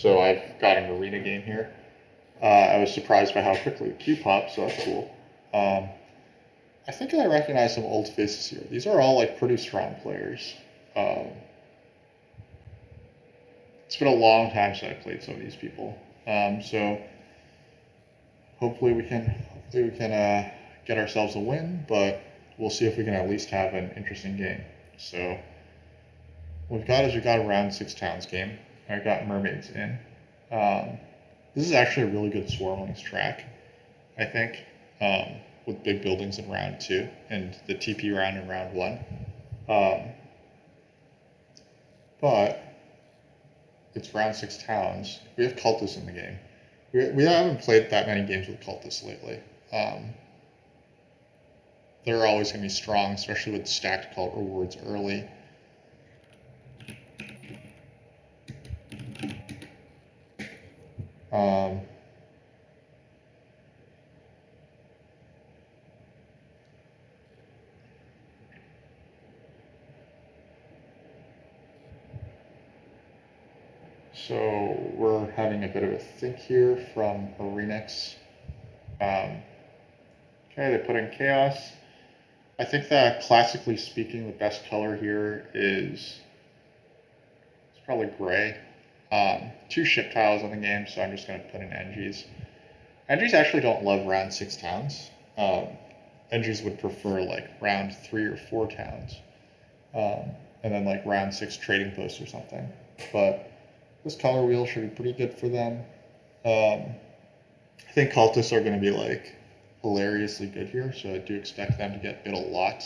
So I've got an arena game here. I was surprised by how quickly the queue popped, so that's cool. Um, I think I recognize some old faces here. These are all like pretty strong players. Um, it's been a long time since I played some of these people. So hopefully we can get ourselves a win, but we'll see if we can at least have an interesting game. So what we've got a round 6 towns game. I got mermaids in. Um, this is actually a really good swarmlings track, I think, with big buildings in round 2 and the TP round in round 1. Um, but it's round 6 towns. We have cultists in the game. We haven't played that many games with cultists lately. They're always going to be strong, especially with stacked cult rewards early. Um, so we're having a bit of a think here from arenix. Okay, they put in chaos. I think that classically speaking, the best color here is it's probably gray. 2 ship tiles on the game, so I'm just going to put in NGs. NGs actually don't love round 6 towns. NGs would prefer like round 3 or 4 towns, and then like round 6 trading posts or something. But this color wheel should be pretty good for them. I think cultists are going to be like hilariously good here, so I do expect them to get bid a lot.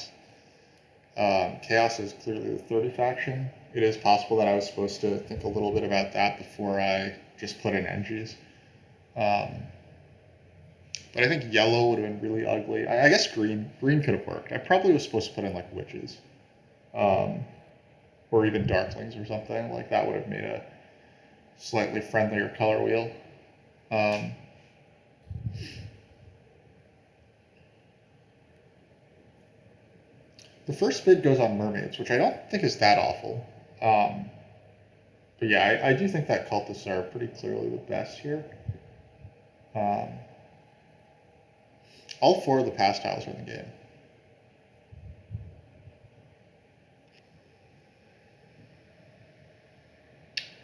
Chaos is clearly the 30 faction. It is possible that I was supposed to think a little bit about that before I just put in NGs. But I think yellow would have been really ugly. I guess green could have worked. I probably was supposed to put in like witches, or even darklings or something. Like that would have made a slightly friendlier color wheel. The first bid goes on mermaids, which I don't think is that awful. But yeah, I do think that cultists are pretty clearly the best here. All 4 of the pass tiles are in the game.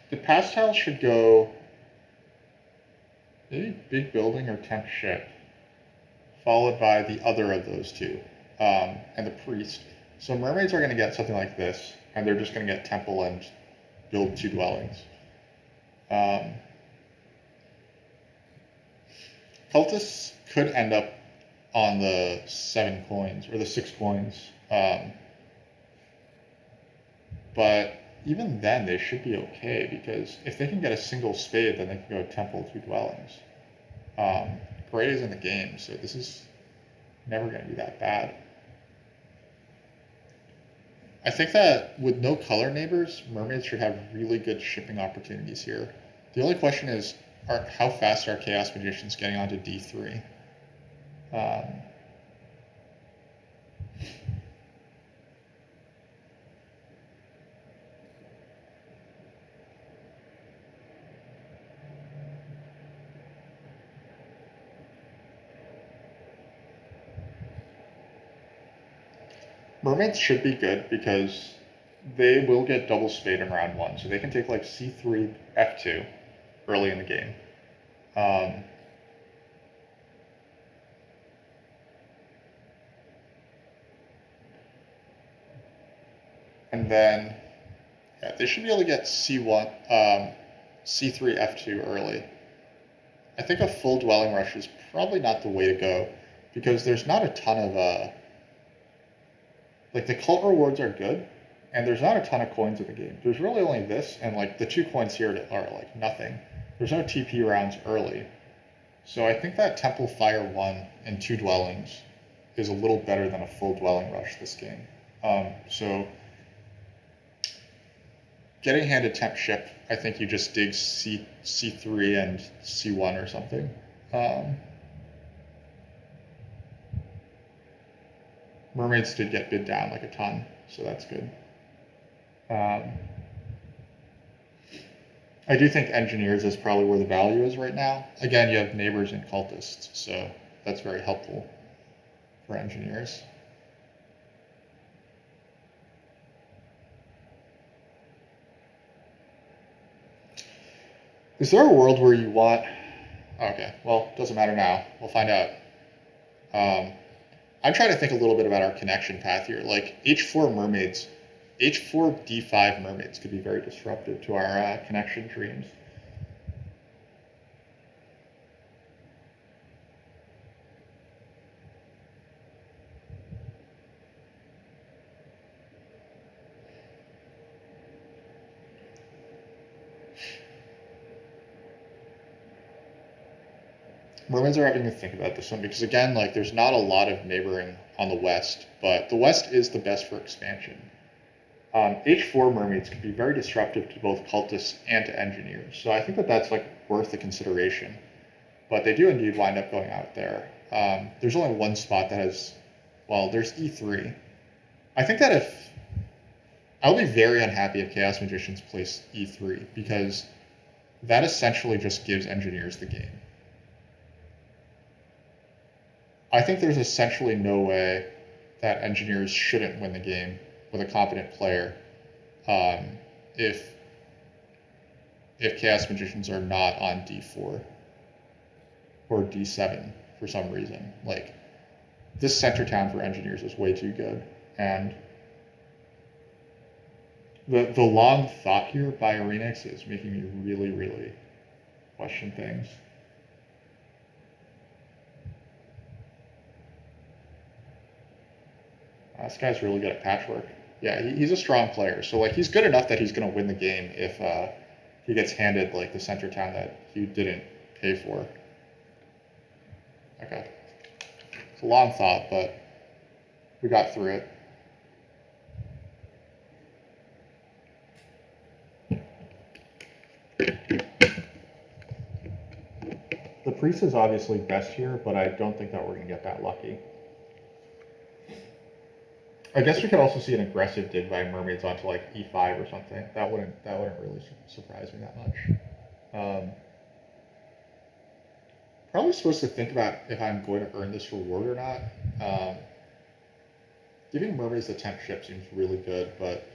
The pass tiles should go maybe big building or temp ship, followed by the other of those 2, and the priest. So mermaids are going to get something like this, and they're just going to get temple and build 2 dwellings. Cultists could end up on the 7 coins or the 6 coins, but even then they should be okay, because if they can get a single spade, then they can go temple 2 dwellings. Gray is in the game, so this is never going to be that bad. I think that with no color neighbors, mermaids should have really good shipping opportunities here. The only question is, how fast are Chaos Magicians getting onto D3? Mermaids should be good because they will get double spade in round 1, so they can take like C3, F2 early in the game. And then yeah, they should be able to get C1, C3, F2 early. I think a full dwelling rush is probably not the way to go, because there's not a ton of like the cult rewards are good, and there's not a ton of coins in the game. There's really only this, and like the 2 coins here are like nothing. There's no TP rounds early. So I think that Temple Fire 1 and 2 dwellings is a little better than a full dwelling rush this game. So getting handed temp ship, I think you just dig C3 and C1 or something. Mermaids did get bid down like a ton, so that's good. I do think engineers is probably where the value is right now. Again, you have neighbors and cultists, so that's very helpful for engineers. Is there a world where you want... Okay, well, doesn't matter now. We'll find out. I'm trying to think a little bit about our connection path here. Like H4 mermaids, H4 D5 mermaids could be very disruptive to our connection dreams. Mermaids are having to think about this one because again, like there's not a lot of neighboring on the west, but the west is the best for expansion. H4 mermaids can be very disruptive to both cultists and to engineers, so I think that that's like worth the consideration. But they do indeed wind up going out there. There's only one spot that has, well, there's E3. I think that if I'll be very unhappy if Chaos Magicians place E3 because that essentially just gives engineers the game. I think there's essentially no way that engineers shouldn't win the game with a competent player if Chaos Magicians are not on D4 or D7 for some reason. Like this center town for engineers is way too good, and the long thought here by arenix is making me really question things. This guy's really good at patchwork. Yeah, he's a strong player. So like he's good enough that he's going to win the game if he gets handed like the center town that he didn't pay for. Okay. It's a long thought, but we got through it. The priest is obviously best here, but I don't think that we're going to get that lucky. I guess we could also see an aggressive dig by mermaids onto like E5 or something. That wouldn't really surprise me that much. Probably supposed to think about if I'm going to earn this reward or not. Giving mermaids the 10th ship seems really good, but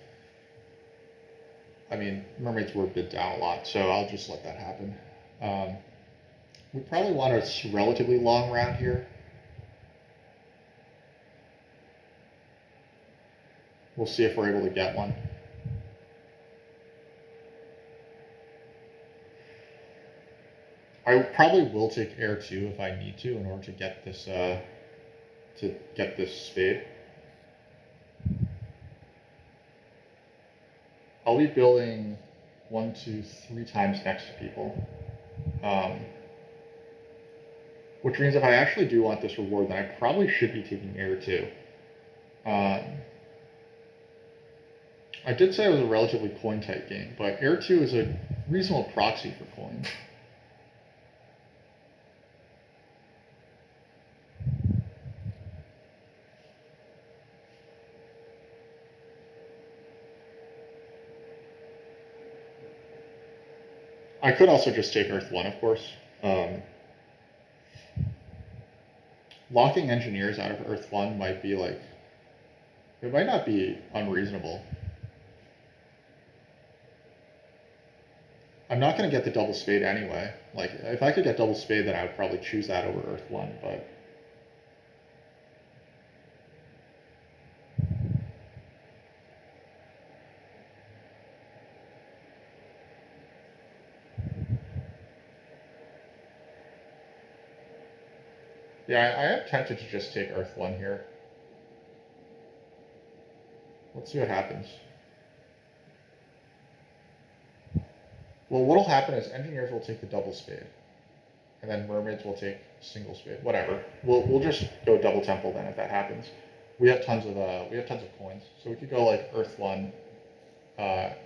I mean, mermaids were bid down a lot, so I'll just let that happen. We probably want a relatively long round here. We'll see if we're able to get one. I probably will take air 2 if I need to in order to get this spade. I'll be building 1, 2, 3 times next to people. Which means if I actually do want this reward, then I probably should be taking air 2. I did say it was a relatively coin-tight game, but air 2 is a reasonable proxy for coins. I could also just take Earth 1, of course. Locking engineers out of Earth 1 might be like... It might not be unreasonable. I'm not going to get the double spade anyway. Like, if I could get double spade, then I would probably choose that over Earth 1, but... Yeah, I am tempted to just take Earth 1 here. Let's see what happens. Well, what'll happen is engineers will take the double spade, and then mermaids will take single spade. Whatever. We'll just go double temple then if that happens. We have tons of coins, so we could go like Earth 1, Air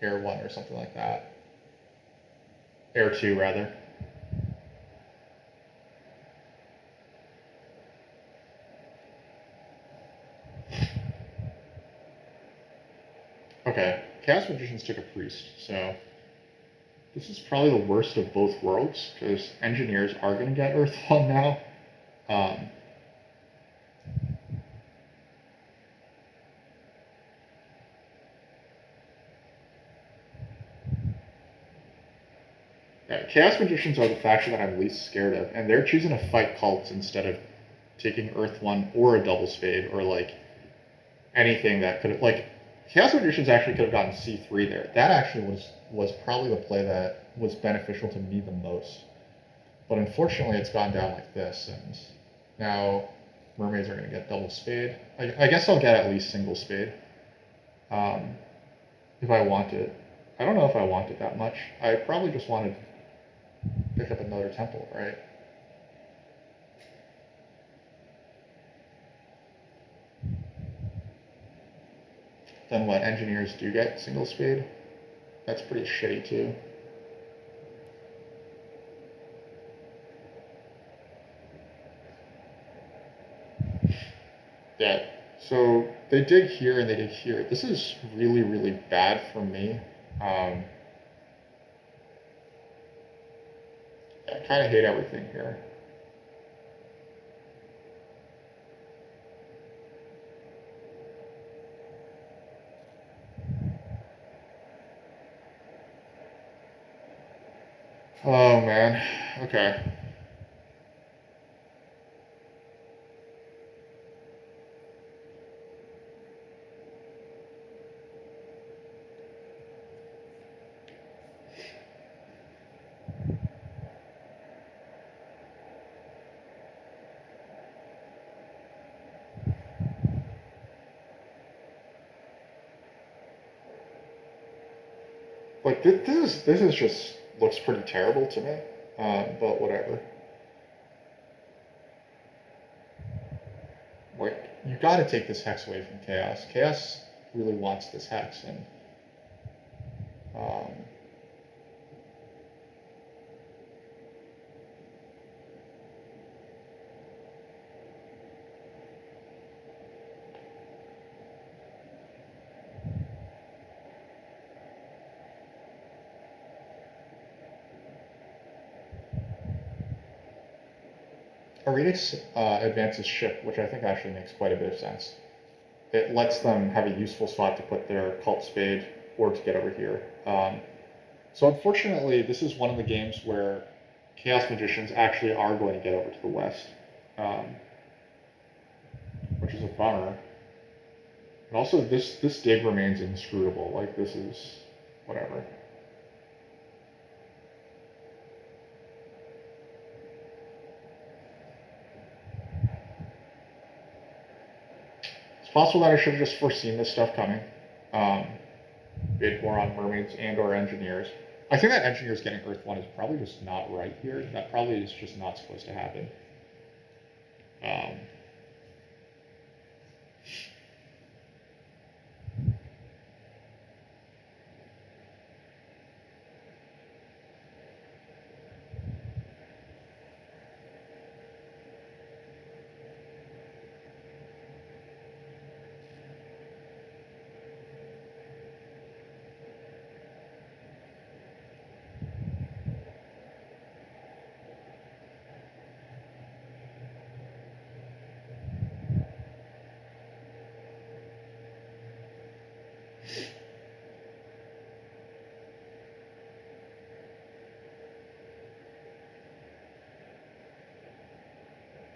1 or something like that. Air 2 rather. Okay, Chaos Magicians took a priest, so this is probably the worst of both worlds, because engineers are going to get Earth 1 now. Um, yeah, Chaos Magicians are the faction that I'm least scared of, and they're choosing to fight cults instead of taking Earth 1 or a double spade, or like anything that could have, like, Chaos Magicians actually could have gotten C3 there. That actually was probably the play that was beneficial to me the most. But unfortunately, it's gone down like this, and now mermaids are going to get double spade. I guess I'll get at least single spade if I want it. I don't know if I want it that much. I probably just want to pick up another temple, right? Then what, engineers do get single spade? That's pretty shitty too. Yeah, so they dig here and they dig here. This is really, really bad for me. I kind of hate everything here. Oh man, okay. Like this is just looks pretty terrible to me, but whatever. Like, you got to take this hex away from Chaos. Chaos really wants this hex, and um, arenix advances ship, which I think actually makes quite a bit of sense. It lets them have a useful spot to put their cult spade or to get over here. So unfortunately, this is one of the games where Chaos Magicians actually are going to get over to the west, um, which is a bummer. And also, this dig remains inscrutable. Like, this is whatever. It's possible that I should have just foreseen this stuff coming. Bid more on mermaids and or engineers. I think that engineers getting Earth 1 is probably just not right here. That probably is just not supposed to happen.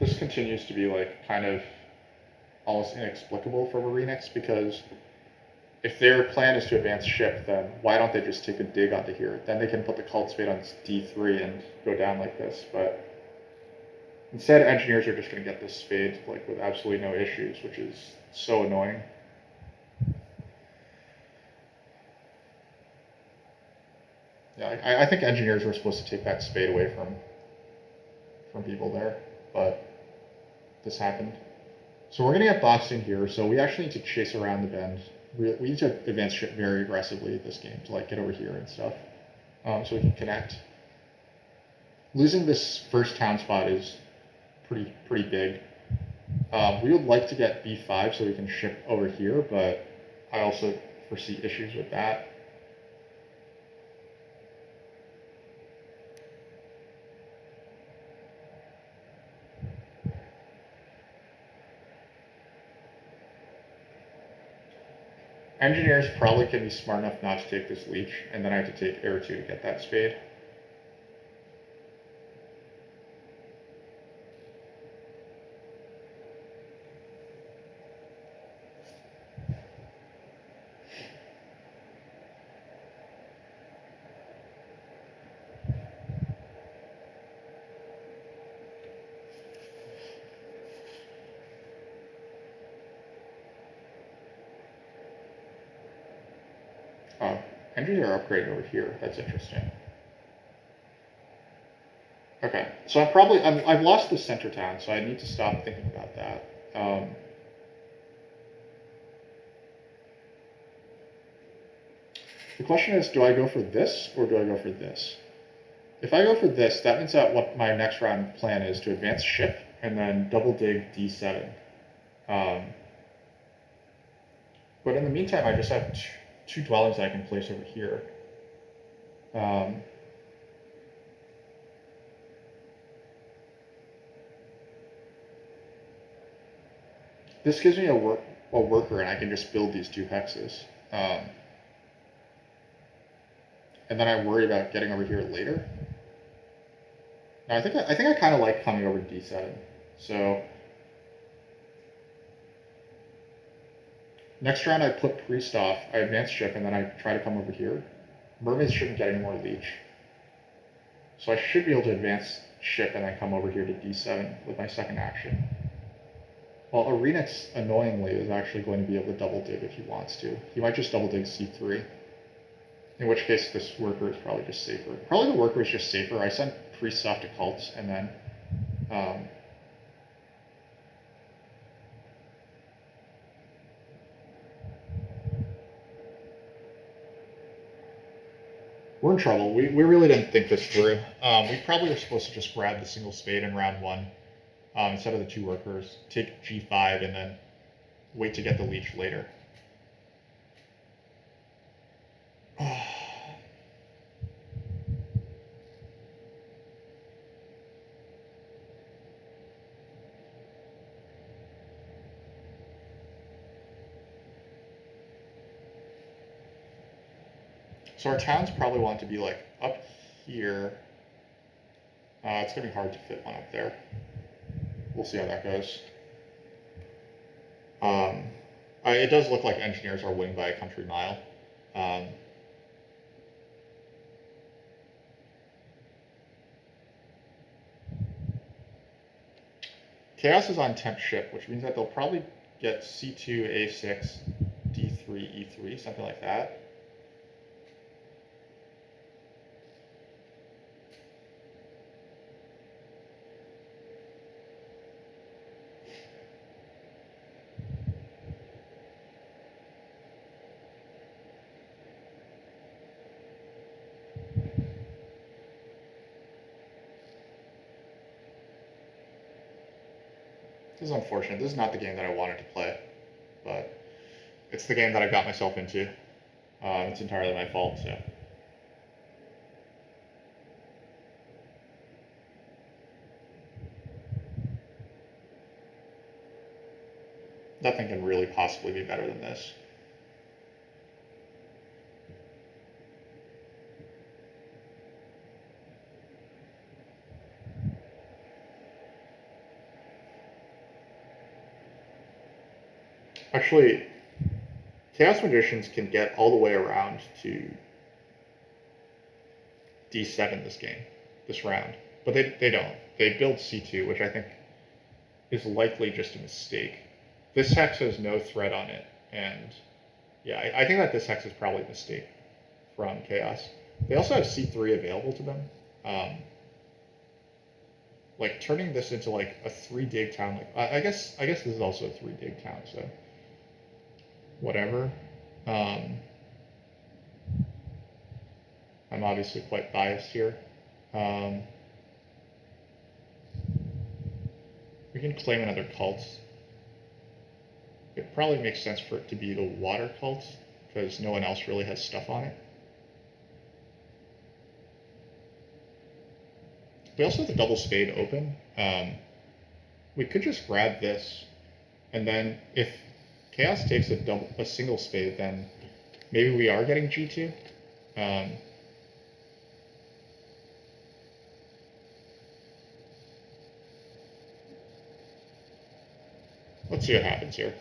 This continues to be like kind of almost inexplicable for arenix, because if their plan is to advance ship, then why don't they just take a dig onto here? Then they can put the cult spade on D3 and go down like this. But instead, engineers are just going to get this spade like with absolutely no issues, which is so annoying. Yeah, I think engineers were supposed to take that spade away from people there, but this happened. So we're going to get boxed in here, so we actually need to chase around the bend. We need to advance ship very aggressively this game to like get over here and stuff, so we can connect. Losing this first town spot is pretty big. We would like to get B5 so we can ship over here, but I also foresee issues with that. Engineers probably can be smart enough not to take this leech, and then I have to take air 2 to get that spade. Oh, engineer upgraded over here. That's interesting. Okay, so I've lost the center town, so I need to stop thinking about that. The question is, do I go for this or do I go for this? If I go for this, that means that what my next round plan is to advance ship and then double dig D7. But in the meantime, I just have two dwellings that I can place over here. This gives me a worker, and I can just build these two hexes. And then I worry about getting over here later. Now, I think I kind of like coming over to D7. So next round I put priest off, I advance ship, and then I try to come over here. Mermaids shouldn't get any more leech. So I should be able to advance ship and then come over here to D7 with my second action. Well, arenix, annoyingly, is actually going to be able to double dig if he wants to. He might just double dig C3. In which case, this worker is probably just safer. Probably the worker is just safer. I sent priests off to cults, and then we're in trouble. We really didn't think this through. We probably were supposed to just grab the single spade in round 1 instead of the 2 workers, take G5, and then wait to get the leech later. So our towns probably want to be like up here. It's going to be hard to fit one up there. We'll see how that goes. It does look like engineers are winning by a country mile. Chaos is on temp ship, which means that they'll probably get C2, A6, D3, E3, something like that. This is unfortunate. This is not the game that I wanted to play, but it's the game that I got myself into. It's entirely my fault, so. Nothing can really possibly be better than this. Actually, Chaos Magicians can get all the way around to D7 this round. But they don't. They build C2, which I think is likely just a mistake. This hex has no threat on it, and yeah, I think that this hex is probably a mistake from Chaos. They also have C3 available to them. Like turning this into like a 3 dig town, like I guess this is also a 3 dig town, so whatever. I'm obviously quite biased here. We can claim another cult. It probably makes sense for it to be the water cult. because no one else really has stuff on it. We also have the double spade open. We could just grab this, and then if Chaos takes a single spade, then maybe we are getting G2. Let's see what happens here.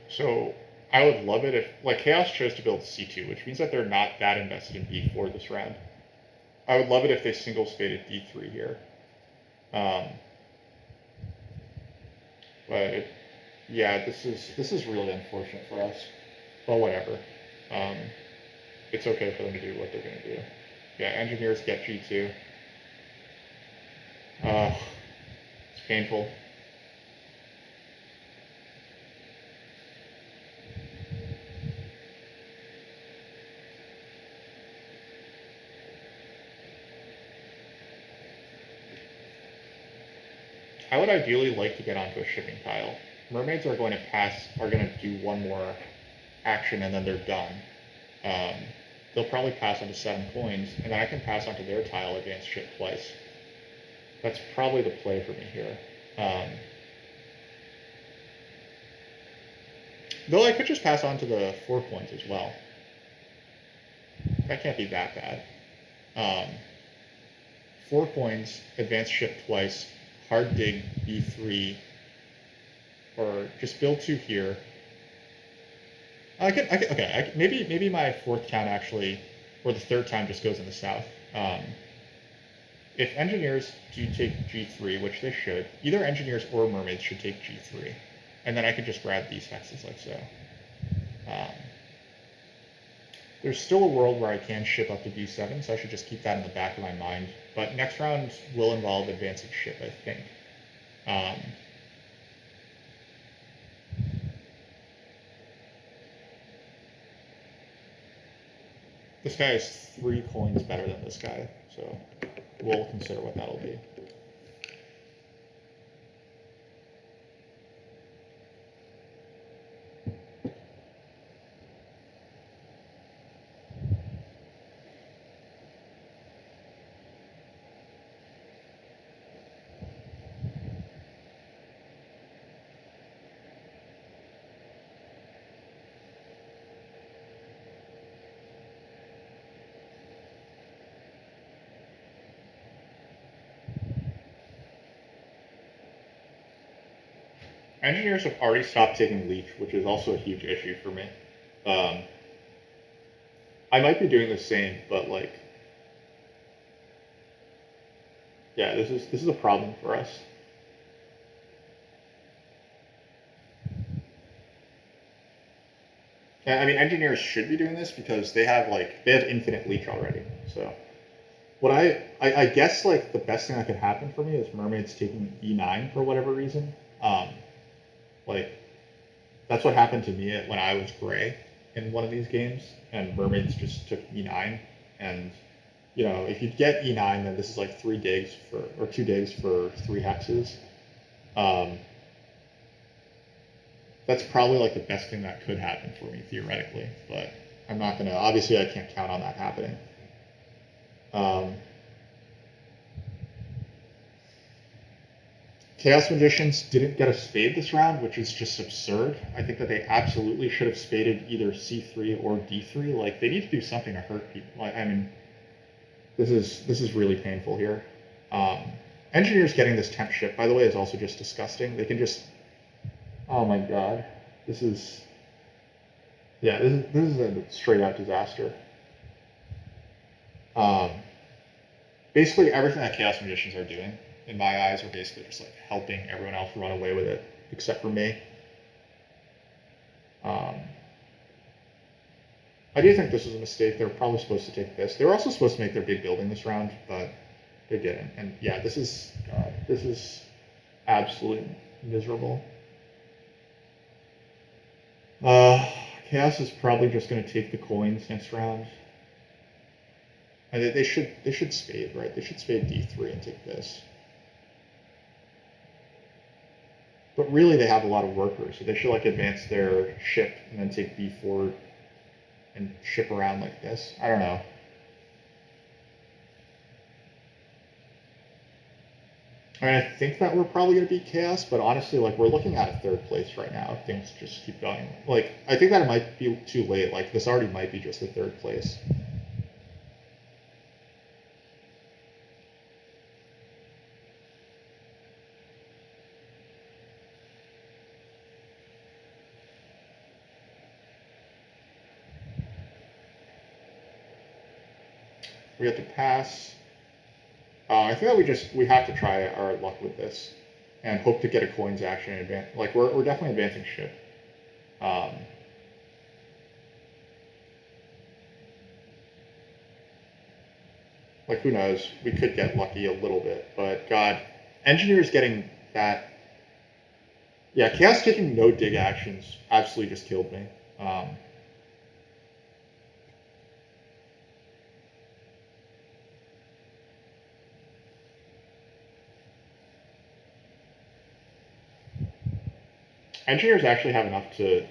So I would love it if, like, Chaos chose to build C2, which means that they're not that invested in B4 this round. I would love it if they single spaded D3 here. But yeah, this is really unfortunate for us. Well, whatever. It's okay for them to do what they're going to do. Yeah, engineers get G2. It's painful. I would ideally like to get onto a shipping tile. Mermaids are going to do one more action and then they're done. They'll probably pass onto 7 coins, and then I can pass onto their tile, advance ship twice. That's probably the play for me here. Though I could just pass on to the 4 coins as well. That can't be that bad. 4 coins, advance ship twice, hard dig B3, or just build 2 here. Maybe my 4th count actually, or the 3rd time just goes in the south. If engineers do take G3, which they should, either engineers or mermaids should take G3, and then I could just grab these hexes like so. There's still a world where I can ship up to D7, so I should just keep that in the back of my mind. But next round will involve advancing ship, I think. This guy is 3 coins better than this guy, so we'll consider what that'll be. Engineers have already stopped taking leech, which is also a huge issue for me. I might be doing the same, but like, yeah, this is a problem for us. I mean, engineers should be doing this because they have infinite leech already. So, what I guess like the best thing that could happen for me is mermaids taking E9 for whatever reason. Like, that's what happened to me when I was gray in one of these games, and mermaids just took E9. And, you know, if you get E9, then this is like 3 digs or 2 digs for 3 hexes. That's probably like the best thing that could happen for me theoretically, but I'm not gonna. Obviously, I can't count on that happening. Chaos Magicians didn't get a spade this round, which is just absurd. I think that they absolutely should have spaded either C3 or D3. Like, they need to do something to hurt people. Like, I mean, this is really painful here. Engineers getting this temp ship, by the way, is also just disgusting. They can just, oh my god, this is a straight out disaster. Basically, everything that Chaos Magicians are doing, in my eyes, are basically just like helping everyone else run away with it, except for me. I do think this was a mistake. They were probably supposed to take this. They were also supposed to make their big building this round, but they didn't. And yeah, this is God. This is absolutely miserable. Chaos is probably just going to take the coins next round. And they should spade, right? They should spade d3 and take this. But really, they have a lot of workers, so they should like advance their ship and then take b4 and ship around like this. I don't know. I mean, I think that we're probably going to beat chaos, but honestly, like we're looking at a third place right now. If things just keep going, like I think that it might be too late. Like this already might be just the third place. We have to pass. I think that we have to try our luck with this, and hope to get a coins action in advance. Like we're definitely advancing ship. Like who knows? We could get lucky a little bit, but God, engineers getting that. Yeah, chaos taking no dig actions absolutely just killed me. Engineers actually have enough to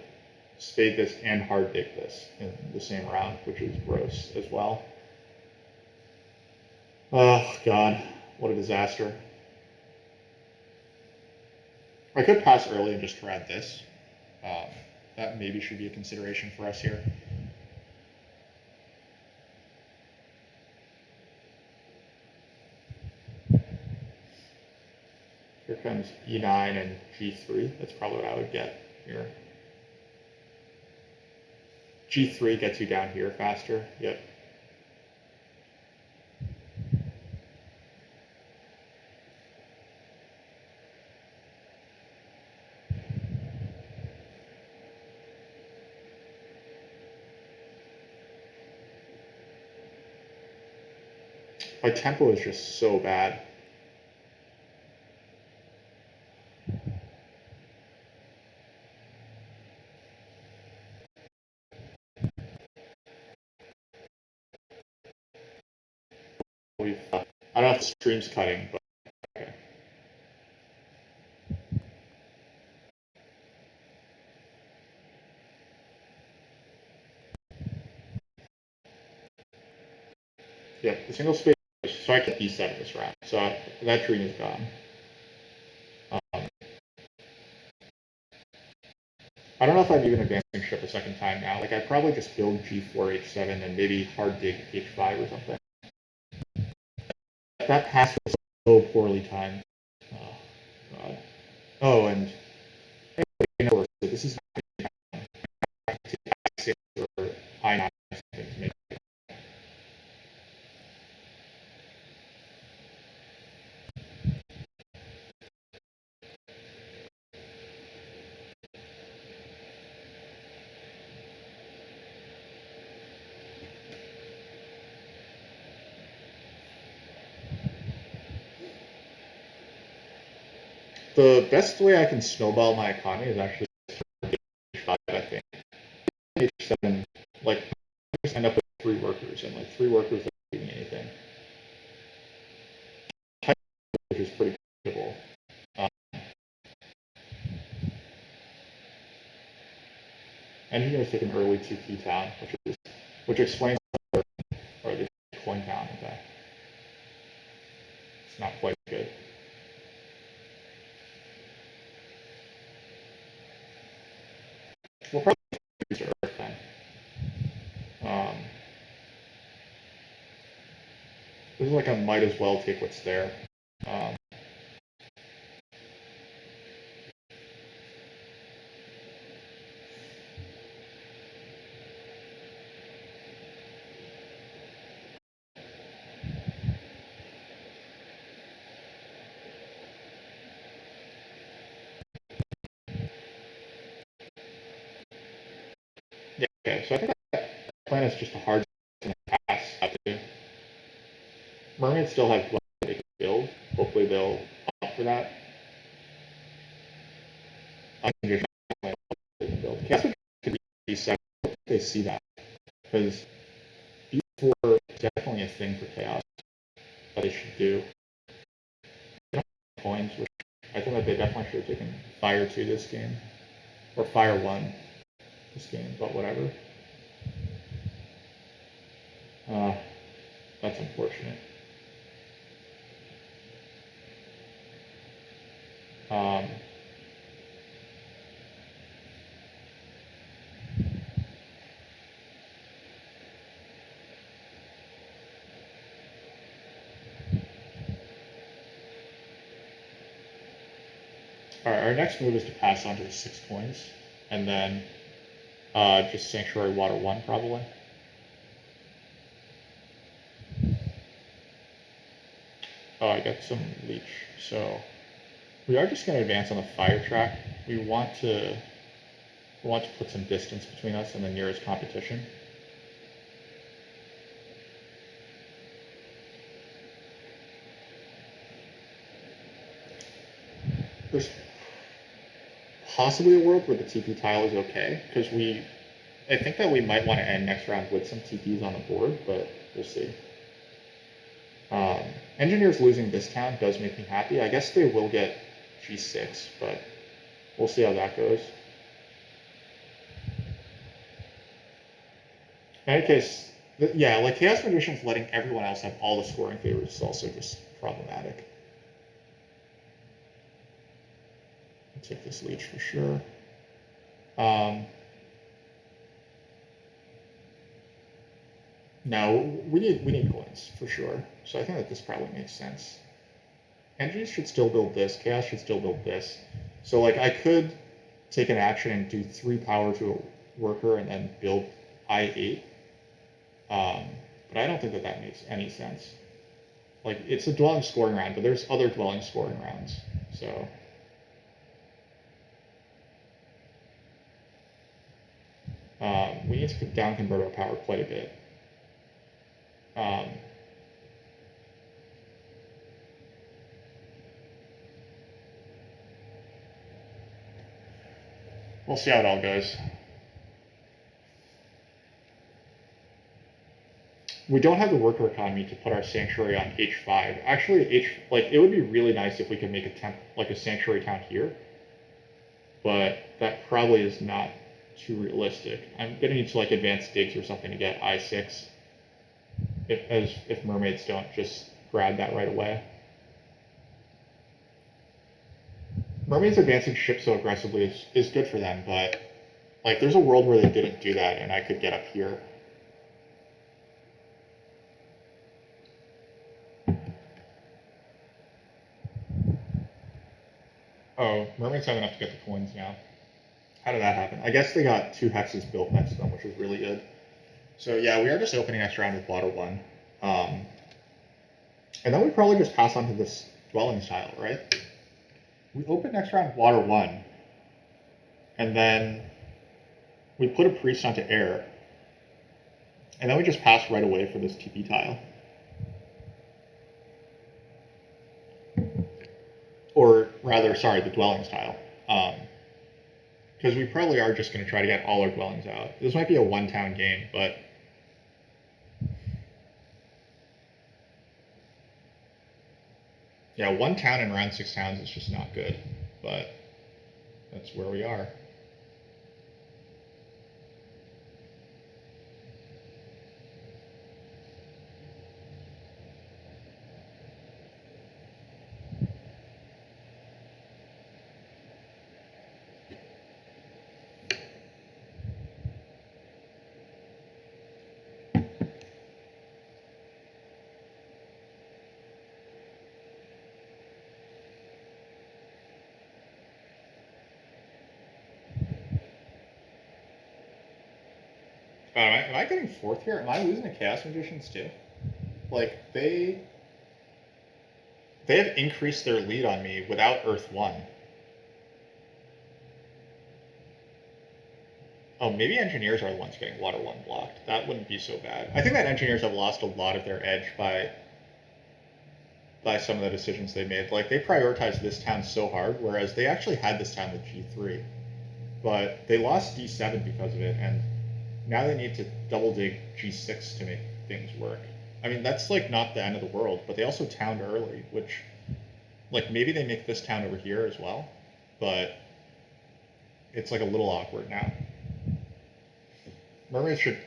spade this and hard dig this in the same round, which is gross as well. Oh God, what a disaster. I could pass early and just grab this. That maybe should be a consideration for us here. Here comes e9 and g3. That's probably what I would get here. G3 gets you down here faster. Yep. My tempo is just so bad. I don't know if the stream's cutting, but okay. Yeah, the single space, so I can e7 this round. So that dream is gone. I don't know if I'm even advancing ship a second time now. Like I'd probably just build g4, h7, and maybe hard dig h5 or something. That pass was so poorly timed. Oh, God. Oh, and this is or I9 something to make. The best way I can snowball my economy is actually h5, I think. h7, like, just end up with 3 workers, and like 3 workers aren't doing anything. Which is pretty comfortable. Engineers take an early 2p town, which explains or the coin town, okay. It's not quite good. We'll probably use Earth then. This is like I might as well take what's there. so I think that plan is just a hard to pass out to. Mermaids still have what they can build. Hopefully they'll opt for that. I think they can build. Chaos could be set. They see that because B4 is definitely a thing for Chaos that they should do. They don't have coins, which I think that they definitely should have taken Fire 2 this game or Fire 1 this game, but whatever. That's unfortunate. Alright, our next move is to pass on to the 6 coins, and then just Sanctuary Water 1 probably. Oh, I got some leech, so we are just going to advance on the fire track. We want to put some distance between us and the nearest competition. There's possibly a world where the TP tile is okay, because I think that we might want to end next round with some TPs on the board, but we'll see. Engineers losing this town does make me happy. I guess they will get G6, but we'll see how that goes. In any case, yeah, like Chaos Magicians letting everyone else have all the scoring favors is also just problematic. I'll take this leech for sure. No, we need coins for sure. So I think that this probably makes sense. Energies should still build this. Chaos should still build this. So like I could take an action and do 3 power to a worker and then build I8. But I don't think that that makes any sense. Like it's a dwelling scoring round, but there's other dwelling scoring rounds. So we need to down convert our power quite a bit. We'll see how it all goes. We don't have the worker economy to put our sanctuary on H5. Actually, it would be really nice if we could make a sanctuary town here, but that probably is not too realistic. I'm gonna need to like advance digs or something to get I6. If mermaids don't just grab that right away. Mermaids advancing ships so aggressively is good for them, but like there's a world where they didn't do that and I could get up here. Oh, mermaids have enough to get the coins now. How did that happen? I guess they got 2 hexes built next to them, which is really good. So yeah, we are just opening next round with water 1. And then we probably just pass on to this dwelling tile, right? We open next round with water 1. And then we put a priest onto air. And then we just pass right away for this TP tile. Or rather, sorry, the dwellings tile. Because we probably are just going to try to get all our dwellings out. This might be a 1-town game, but yeah, 1 town in round 6 towns is just not good, but that's where we are. Am I getting 4th here? Am I losing to Chaos Magicians too? Like, they have increased their lead on me without Earth 1. Oh, maybe engineers are the ones getting water 1 blocked. That wouldn't be so bad. I think that engineers have lost a lot of their edge by some of the decisions they made. Like, they prioritized this town so hard, whereas they actually had this town with G3. But they lost D7 because of it, and now they need to double dig G6 to make things work. I mean, that's like not the end of the world, but they also towned early, which, like, maybe they make this town over here as well, but it's like a little awkward now. Mermaids should,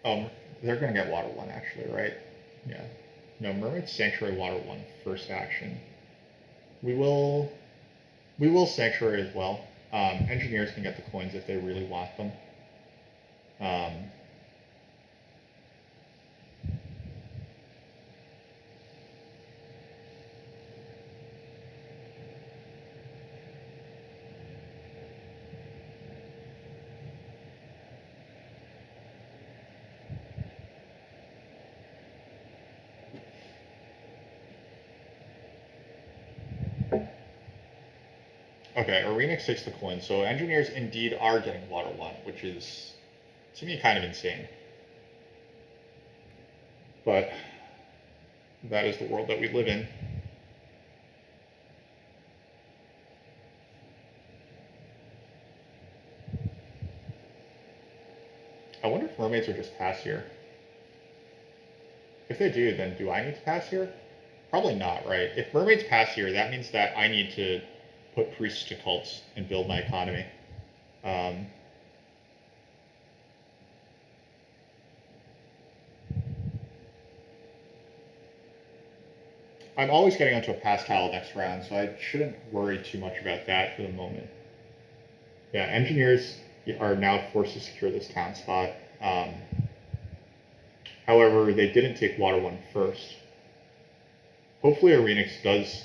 they're gonna get water 1 actually, right? Yeah. No, Mermaid's Sanctuary water 1 first action. We will Sanctuary as well. Engineers can get the coins if they really want them. Okay, arenix takes the coin, so engineers indeed are getting water 1, which is, to me, kind of insane. But that is the world that we live in. I wonder if mermaids would just pass here. If they do, then do I need to pass here? Probably not, right? If mermaids pass here, that means that I need to put priests to cults and build my economy. I'm always getting onto a pass tile next round, so I shouldn't worry too much about that for the moment. Yeah, engineers are now forced to secure this town spot. However, they didn't take water 1 first. Hopefully arenix does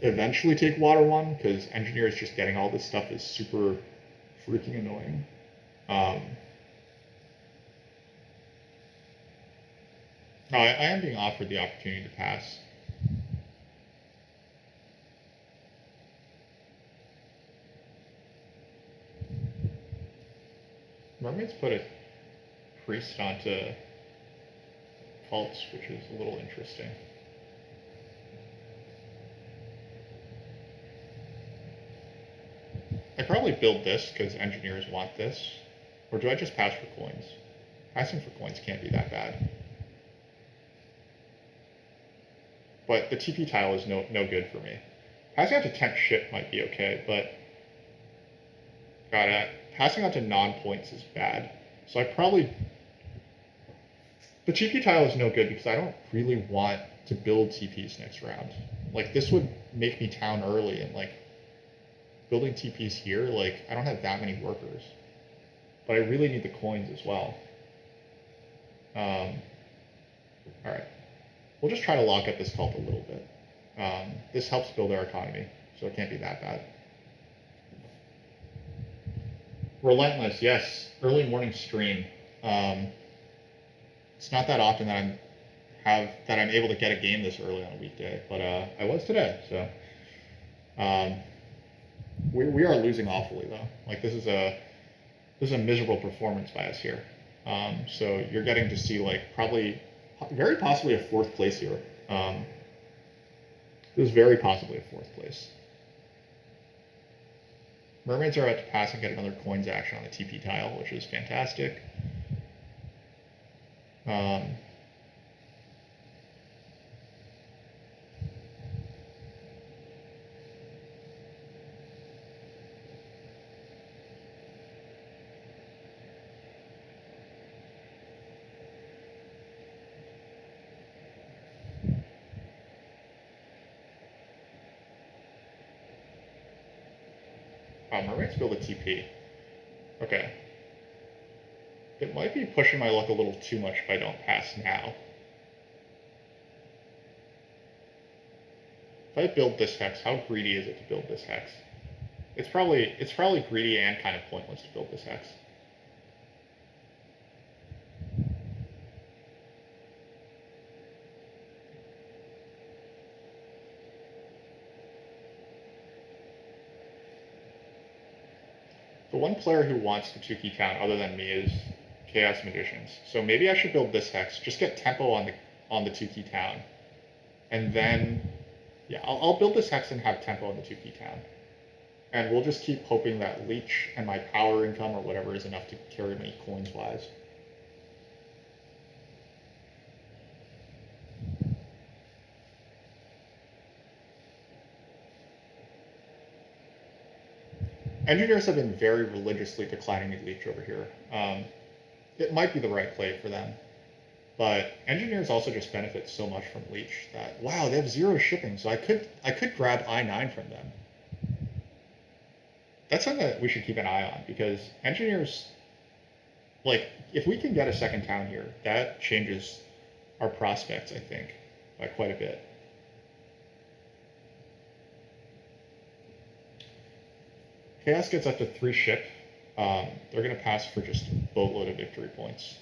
eventually take water 1, because engineers just getting all this stuff is super freaking annoying. No, I am being offered the opportunity to pass. Mermaids put a priest onto cults, which is a little interesting. I probably build this because engineers want this. Or do I just pass for coins? Passing for coins can't be that bad. But the TP tile is no good for me. Passing out to tempt ship might be okay, but passing out to non-points is bad. So I probably... The TP tile is no good because I don't really want to build TPs next round. Like, this would make me town early, and like, building TPs here, like, I don't have that many workers. But I really need the coins as well. Alright. We'll just try to lock up this cult a little bit. This helps build our economy, so it can't be that bad. Relentless, yes. Early morning stream. It's not that often that I'm able to get a game this early on a weekday, but I was today, so we are losing awfully though. Like, this is a miserable performance by us here. So you're getting to see, like, probably very possibly a 4th place here. This is very possibly a 4th place. Mermaids are about to pass and get another coins action on the TP tile, which is fantastic. Mermaids build a TP. Okay. It might be pushing my luck a little too much if I don't pass now. If I build this hex, how greedy is it to build this hex? It's probably greedy and kind of pointless to build this hex. The the one player who wants the 2-key town other than me is Chaos Magicians. So maybe I should build this hex, just get tempo on the 2-key town. And then, yeah, I'll build this hex and have tempo on the 2-key town. And we'll just keep hoping that leech and my power income or whatever is enough to carry me coins-wise. Engineers have been very religiously declining the leech over here. It might be the right play for them. But engineers also just benefit so much from leech that, wow, they have 0 shipping, so I could grab I9 from them. That's something that we should keep an eye on, because engineers, like, if we can get a second town here, that changes our prospects, I think, by quite a bit. Chaos gets up to 3 ship. They're going to pass for just a boatload of victory points.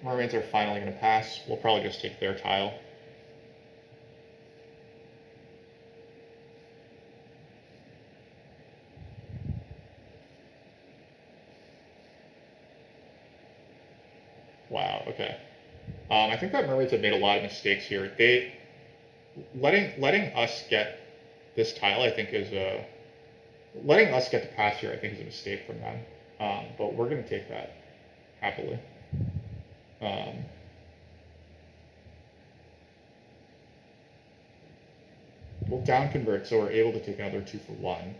Mermaids are finally going to pass. We'll probably just take their tile. Wow, okay. I think that mermaids have made a lot of mistakes here. Letting us get this tile, I think, is letting us get the pass here, I think, is a mistake from them. But we're going to take that happily. We'll down convert, so we're able to take another 2 for 1.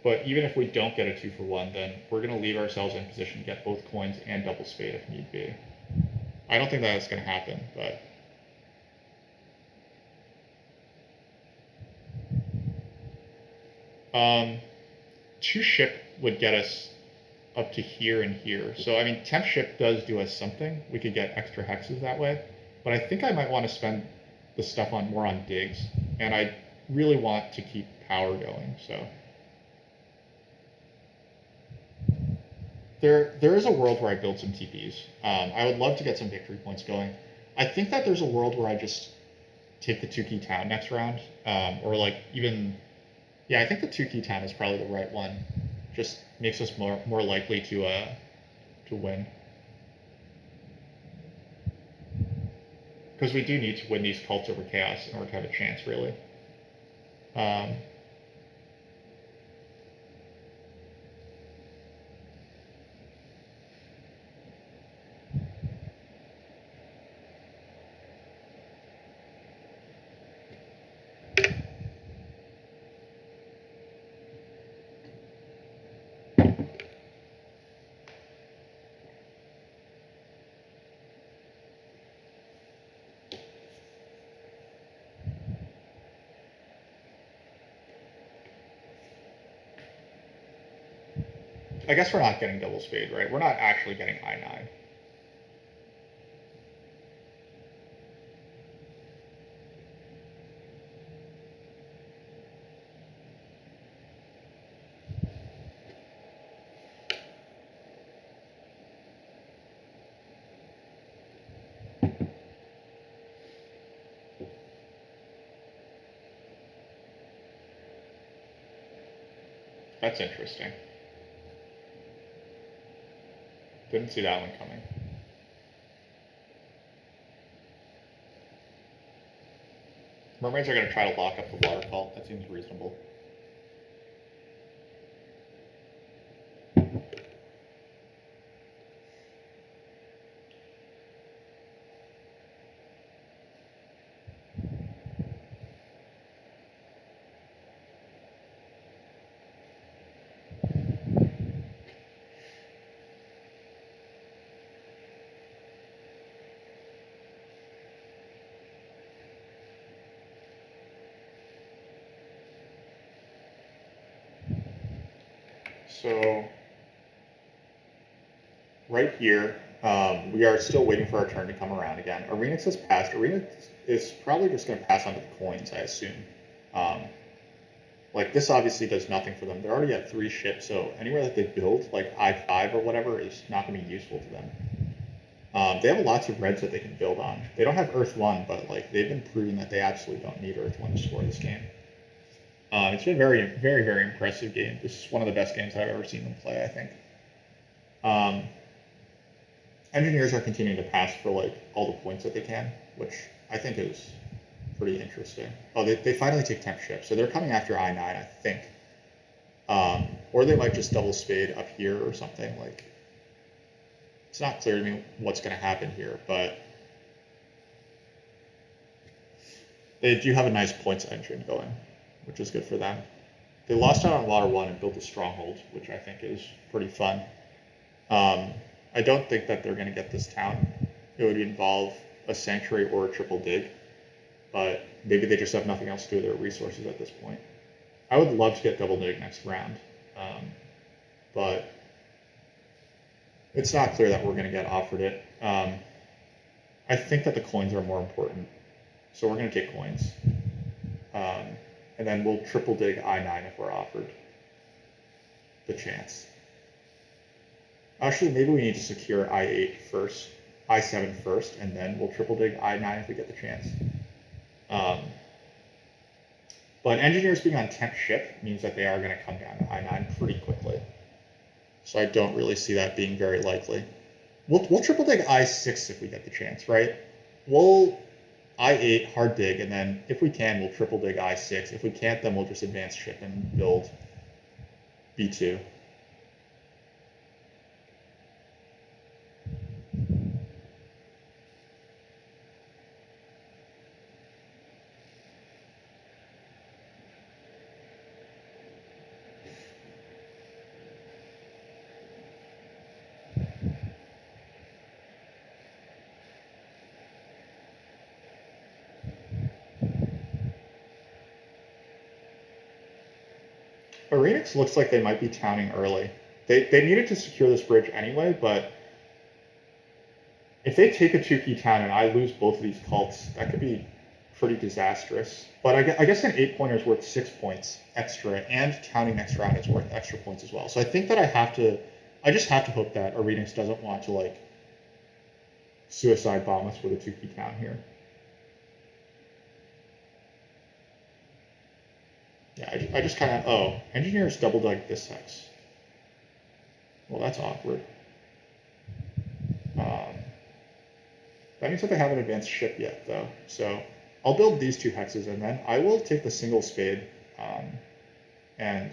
But even if we don't get a 2 for 1, then we're going to leave ourselves in position to get both coins and double spade if need be. I don't think that's going to happen, but... Two ship would get us up to here and here. So, I mean, temp ship does do us something. We could get extra hexes that way. But I think I might want to spend the stuff more on digs. And I really want to keep power going, so... There is a world where I build some TPs. I would love to get some victory points going. I think that there's a world where I just take the 2-key town next round. Or like even... Yeah, I think the 2-key town is probably the right one. Just makes us more likely to win. Because we do need to win these cults over chaos in order to have a chance, really. I guess we're not getting double spade, right? We're not actually getting I9. That's interesting. Didn't see that one coming. Mermaids are going to try to lock up the water cult. That seems reasonable. So right here, we are still waiting for our turn to come around again. Arenix has passed. Arenix is probably just going to pass on to the coins, I assume. Like, this obviously does nothing for them. They're already at 3 ships, so anywhere that they build, like I5 or whatever, is not going to be useful to them. They have lots of reds that they can build on. They don't have Earth 1, but like they've been proving that they absolutely don't need Earth 1 to score this game. It's been very, very, very impressive game. This is one of the best games I've ever seen them play, I think. Engineers are continuing to pass for like all the points that they can, which I think is pretty interesting. Oh, they finally take 10th ship, so they're coming after I9, I think. Or they might just double spade up here or something. Like, it's not clear to me what's going to happen here, but they do have a nice points engine going, which is good for them. They lost out on Water 1 and built a stronghold, which I think is pretty fun. I don't think that they're going to get this town. It would involve a sanctuary or a triple dig, but maybe they just have nothing else to do with their resources at this point. I would love to get double dig next round, but it's not clear that we're going to get offered it. I think that the coins are more important, so we're going to take coins. And then we'll triple dig I9 if we're offered the chance. Actually, maybe we need to secure I8 first, I7 first, and then we'll triple dig I9 if we get the chance. But engineers being on 10th ship means that they are going to come down to I9 pretty quickly. So I don't really see that being very likely. We'll triple dig I6 if we get the chance, right? We'll I8 hard dig, and then if we can, we'll triple dig I6. If we can't, then we'll just advance ship and build B2. Arenix looks like they might be towning early. They needed to secure this bridge anyway, but if they take a 2-key town and I lose both of these cults, that could be pretty disastrous. But I guess an 8-pointer is worth 6 points extra, and towning next round is worth extra points as well. So I think that I just have to hope that Arenix doesn't want to like suicide bomb us with a 2-key town here. Yeah, I just kind of, oh, engineers double dug this hex. Well, that's awkward. That means that they haven't advanced ship yet, though. So I'll build these 2 hexes, and then I will take the single spade and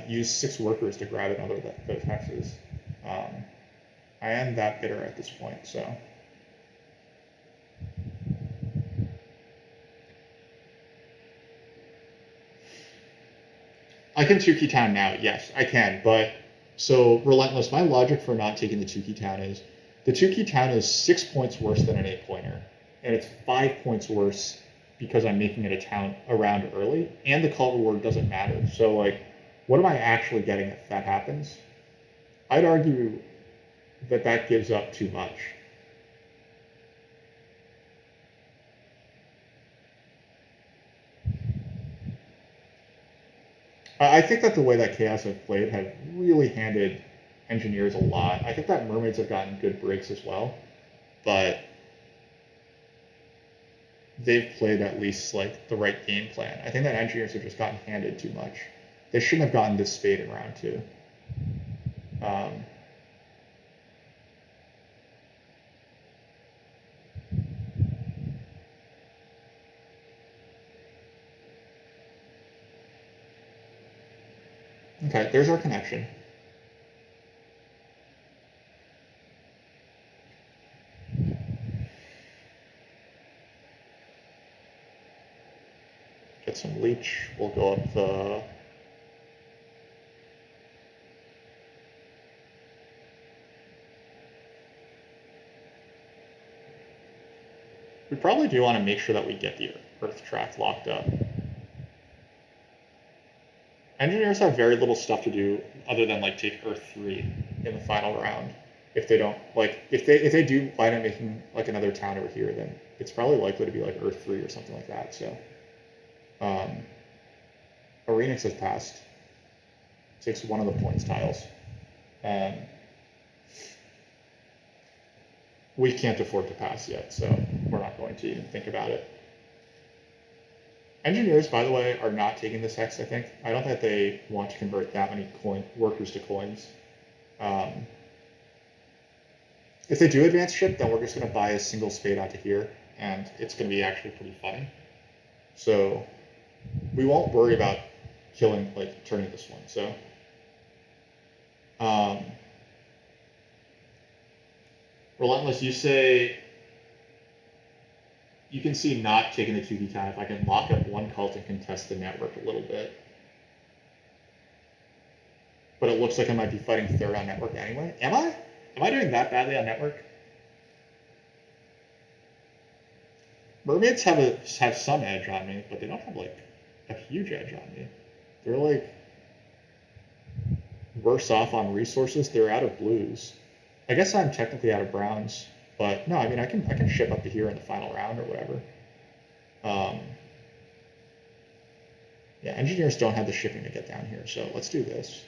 use 6 workers to grab another of those hexes. I am that bitter at this point, so. I can 2-key town now, yes, I can, but so Relentless, my logic for not taking the 2-key town is the 2-key town is 6 points worse than an 8-pointer, and it's 5 points worse because I'm making it a town around early, and the cult reward doesn't matter. So like, what am I actually getting if that happens? I'd argue that that gives up too much. I think that the way that Chaos have played have really handed engineers a lot. I think that mermaids have gotten good breaks as well, but they've played at least like the right game plan. I think that engineers have just gotten handed too much. They shouldn't have gotten this spade in round 2. Okay, there's our connection. Get some leech. We'll go up the... We probably do want to make sure that we get the Earth track locked up. Engineers have very little stuff to do other than like take Earth 3 in the final round. If they don't like, if they do wind up making like another town over here, then it's probably likely to be like Earth 3 or something like that. So, arenix has passed. Takes one of the points tiles. We can't afford to pass yet, so we're not going to even think about it. Engineers, by the way, are not taking this hex, I think. I don't think they want to convert that many workers to coins. If they do advance ship, then we're just going to buy a single spade onto here, and it's going to be actually pretty funny. So we won't worry about killing, like, turning this one. So Relentless, you say you can see not taking the 2D time if I can lock up one cult and contest the network a little bit. But it looks like I might be fighting third on network anyway. Am I? Am I doing that badly on network? Mermaids have some edge on me, but they don't have like a huge edge on me. They're like worse off on resources. They're out of blues. I guess I'm technically out of browns, but no, I mean I can ship up to here in the final round or whatever. Yeah, engineers don't have the shipping to get down here, so let's do this.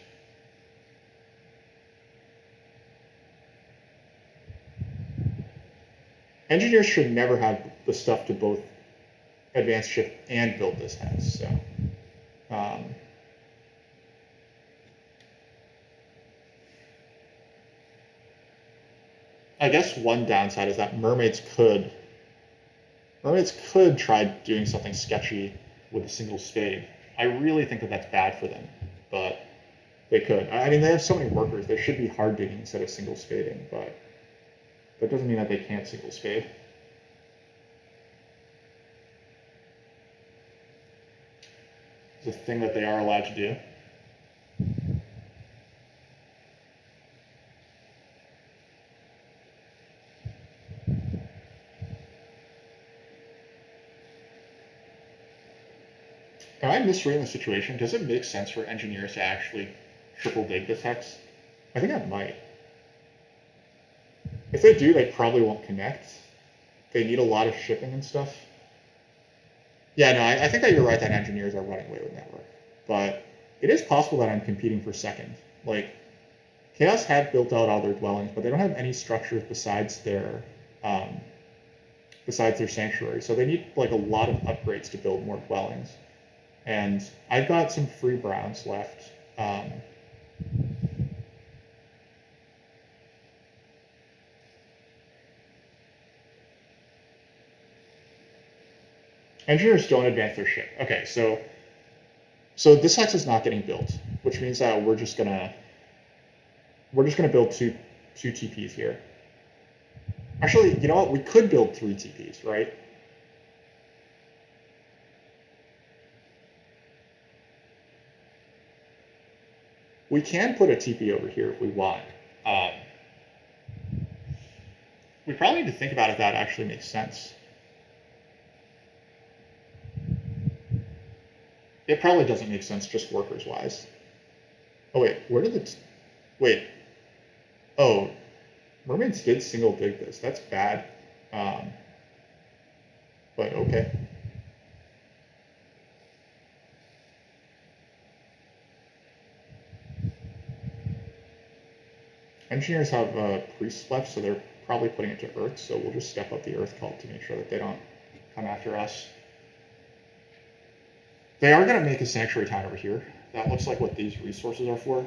Engineers should never have the stuff to both advance ship and build this hex, so. I guess one downside is that mermaids could try doing something sketchy with a single spade. I really think that that's bad for them, but they could. I mean, they have so many workers. They should be hard digging instead of single spading, but that doesn't mean that they can't single spade. It's a thing that they are allowed to do. Am I misreading the situation? Does it make sense for engineers to actually triple dig this hex? I think I might. If they do, they probably won't connect. They need a lot of shipping and stuff. Yeah, no, I think that you're right that engineers are running away with network. But it is possible that I'm competing for second. Like, Chaos had built out all their dwellings, but they don't have any structures besides their sanctuary. So they need like a lot of upgrades to build more dwellings. And I've got some free browns left. Engineers don't advance their ship. Okay, so this hex is not getting built, which means that we're just gonna build two TPs here. Actually, you know what? We could build 3 TPs, right? We can put a TP over here if we want. We probably need to think about if that actually makes sense. It probably doesn't make sense just workers-wise. Oh wait, where did the... wait. Oh, mermaids did single dig this. That's bad. But okay. Engineers have priests left, so they're probably putting it to Earth, so we'll just step up the Earth cult to make sure that they don't come after us. They are going to make a sanctuary town over here. That looks like what these resources are for.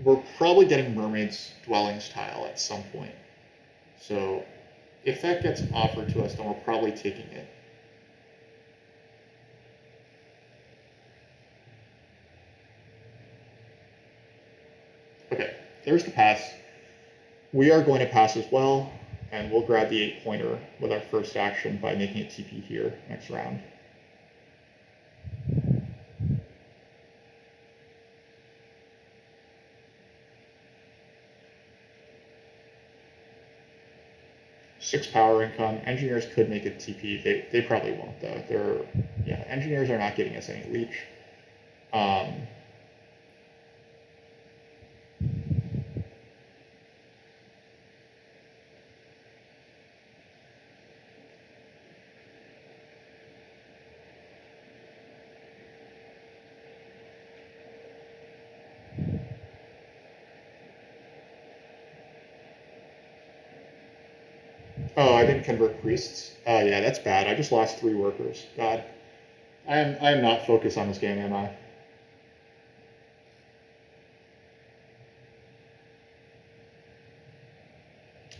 We're probably getting mermaids dwellings tile at some point. So if that gets offered to us, then we're probably taking it. Okay, there's the pass. We are going to pass as well, and we'll grab the 8-pointer with our first action by making a TP here next round. 6 power income. Engineers could make it TP. They probably won't though. Engineers are not getting us any leech. Oh, I didn't convert priests. Oh yeah, that's bad. I just lost 3 workers. God, I am not focused on this game, am I?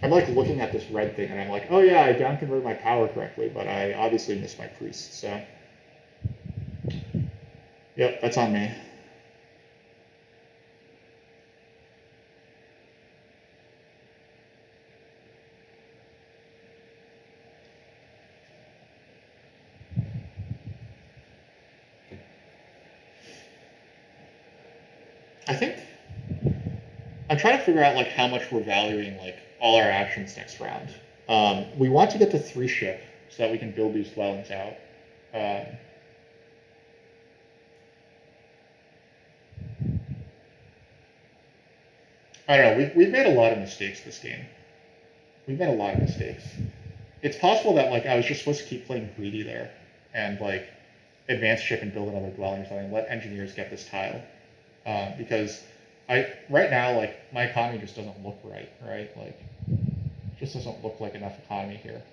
I'm like looking at this red thing and I'm like, oh yeah, I down converted my power correctly, but I obviously missed my priests. So, yep, that's on me. I think I'm trying to figure out like how much we're valuing like all our actions next round. We want to get to 3 ship so that we can build these dwellings out. Um, I don't know. We've made a lot of mistakes this game. We've made a lot of mistakes. It's possible that like I was just supposed to keep playing greedy there and like advance ship and build another dwelling or something. Let engineers get this tile because I right now like my economy just doesn't look right. Right, like just doesn't look like enough economy here.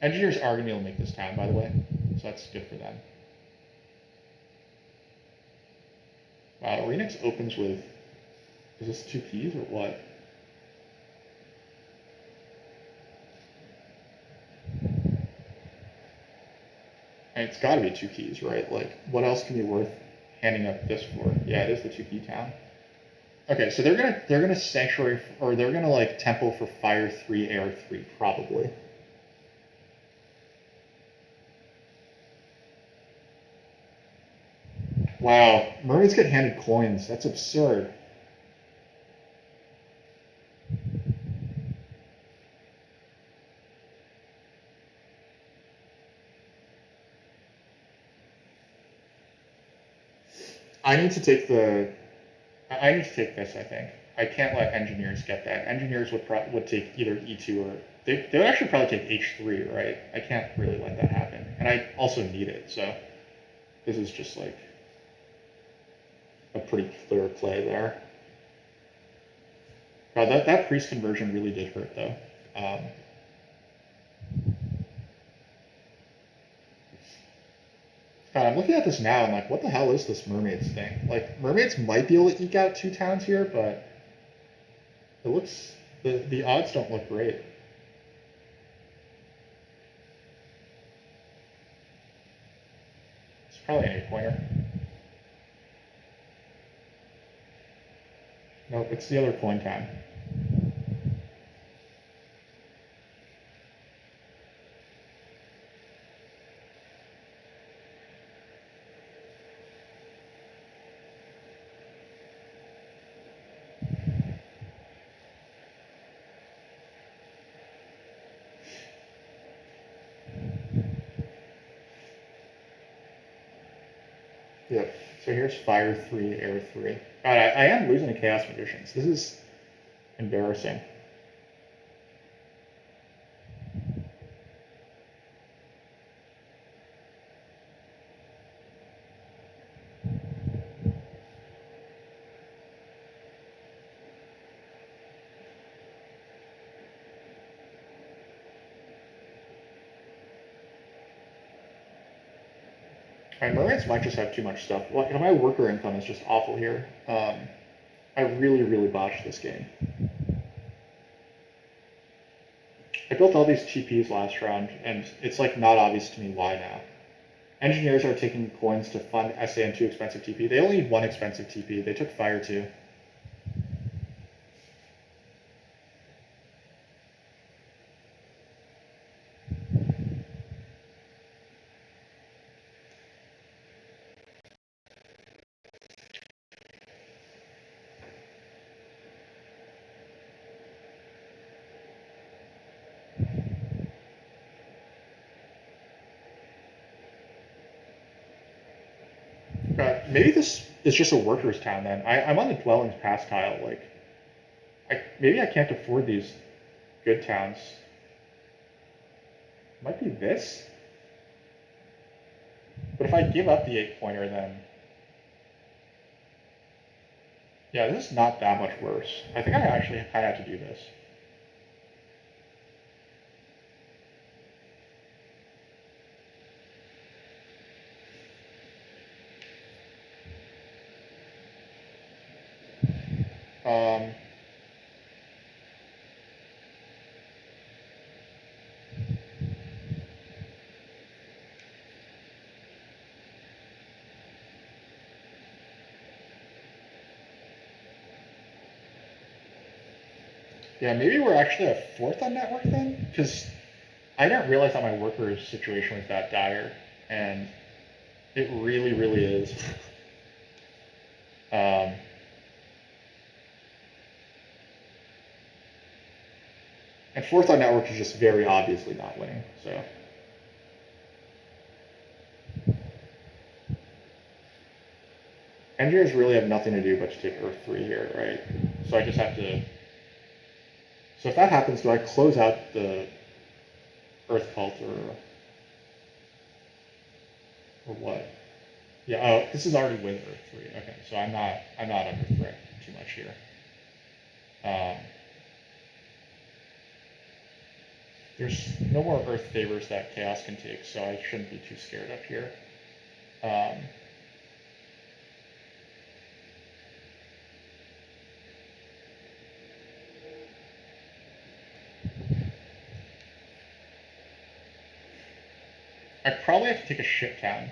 Engineers are gonna be able to make this town, by the way, so that's good for them. Wow, arenix opens with. Is this 2 keys or what? And it's got to be 2 keys, right? Like, what else can be worth handing up this for? Yeah, it is the 2 key town. Okay, so they're gonna sanctuary or they're gonna like temple for fire 3, air 3 probably. Wow, mermaids get handed coins. That's absurd. I need to take the. I need to take this. I think I can't let engineers get that. Engineers would take either E2 or they would actually probably take H3, right? I can't really let that happen, and I also need it. So this is just like a pretty clear play there. Wow, that priest conversion really did hurt though. Um, God, I'm looking at this now and like, what the hell is this mermaids thing? Like, mermaids might be able to eke out 2 towns here, but it looks the odds don't look great. It's probably an 8-pointer. Nope, it's the other coin town. Yep. So here's fire 3, air 3. God, I am losing to chaos magicians. This is embarrassing. My mermaids might just have too much stuff. Well, you know, my worker income is just awful here. I really, really botched this game. I built all these TPs last round, and it's like not obvious to me why now. Engineers are taking coins to fund SA and 2 expensive TP. They only need 1 expensive TP. They took fire 2. maybe this is just a workers' town then. I'm on the dwellings pass tile. Like, maybe I can't afford these good towns. Might be this. But if I give up the 8-pointer, then yeah, this is not that much worse. I think I had to do this. Um, yeah, maybe we're actually a fourth on network then, because I didn't realize that my workers situation was that dire, and it really, really is. um, and fourth on network is just very obviously not winning, so. Engineers really have nothing to do but to take Earth 3 here, right? So I just have to... So if that happens, do I close out the Earth cult or what? Yeah, oh, this is already with Earth 3. Okay, so I'm not under threat too much here. There's no more Earth favors that Chaos can take, so I shouldn't be too scared up here. I probably have to take a ship town.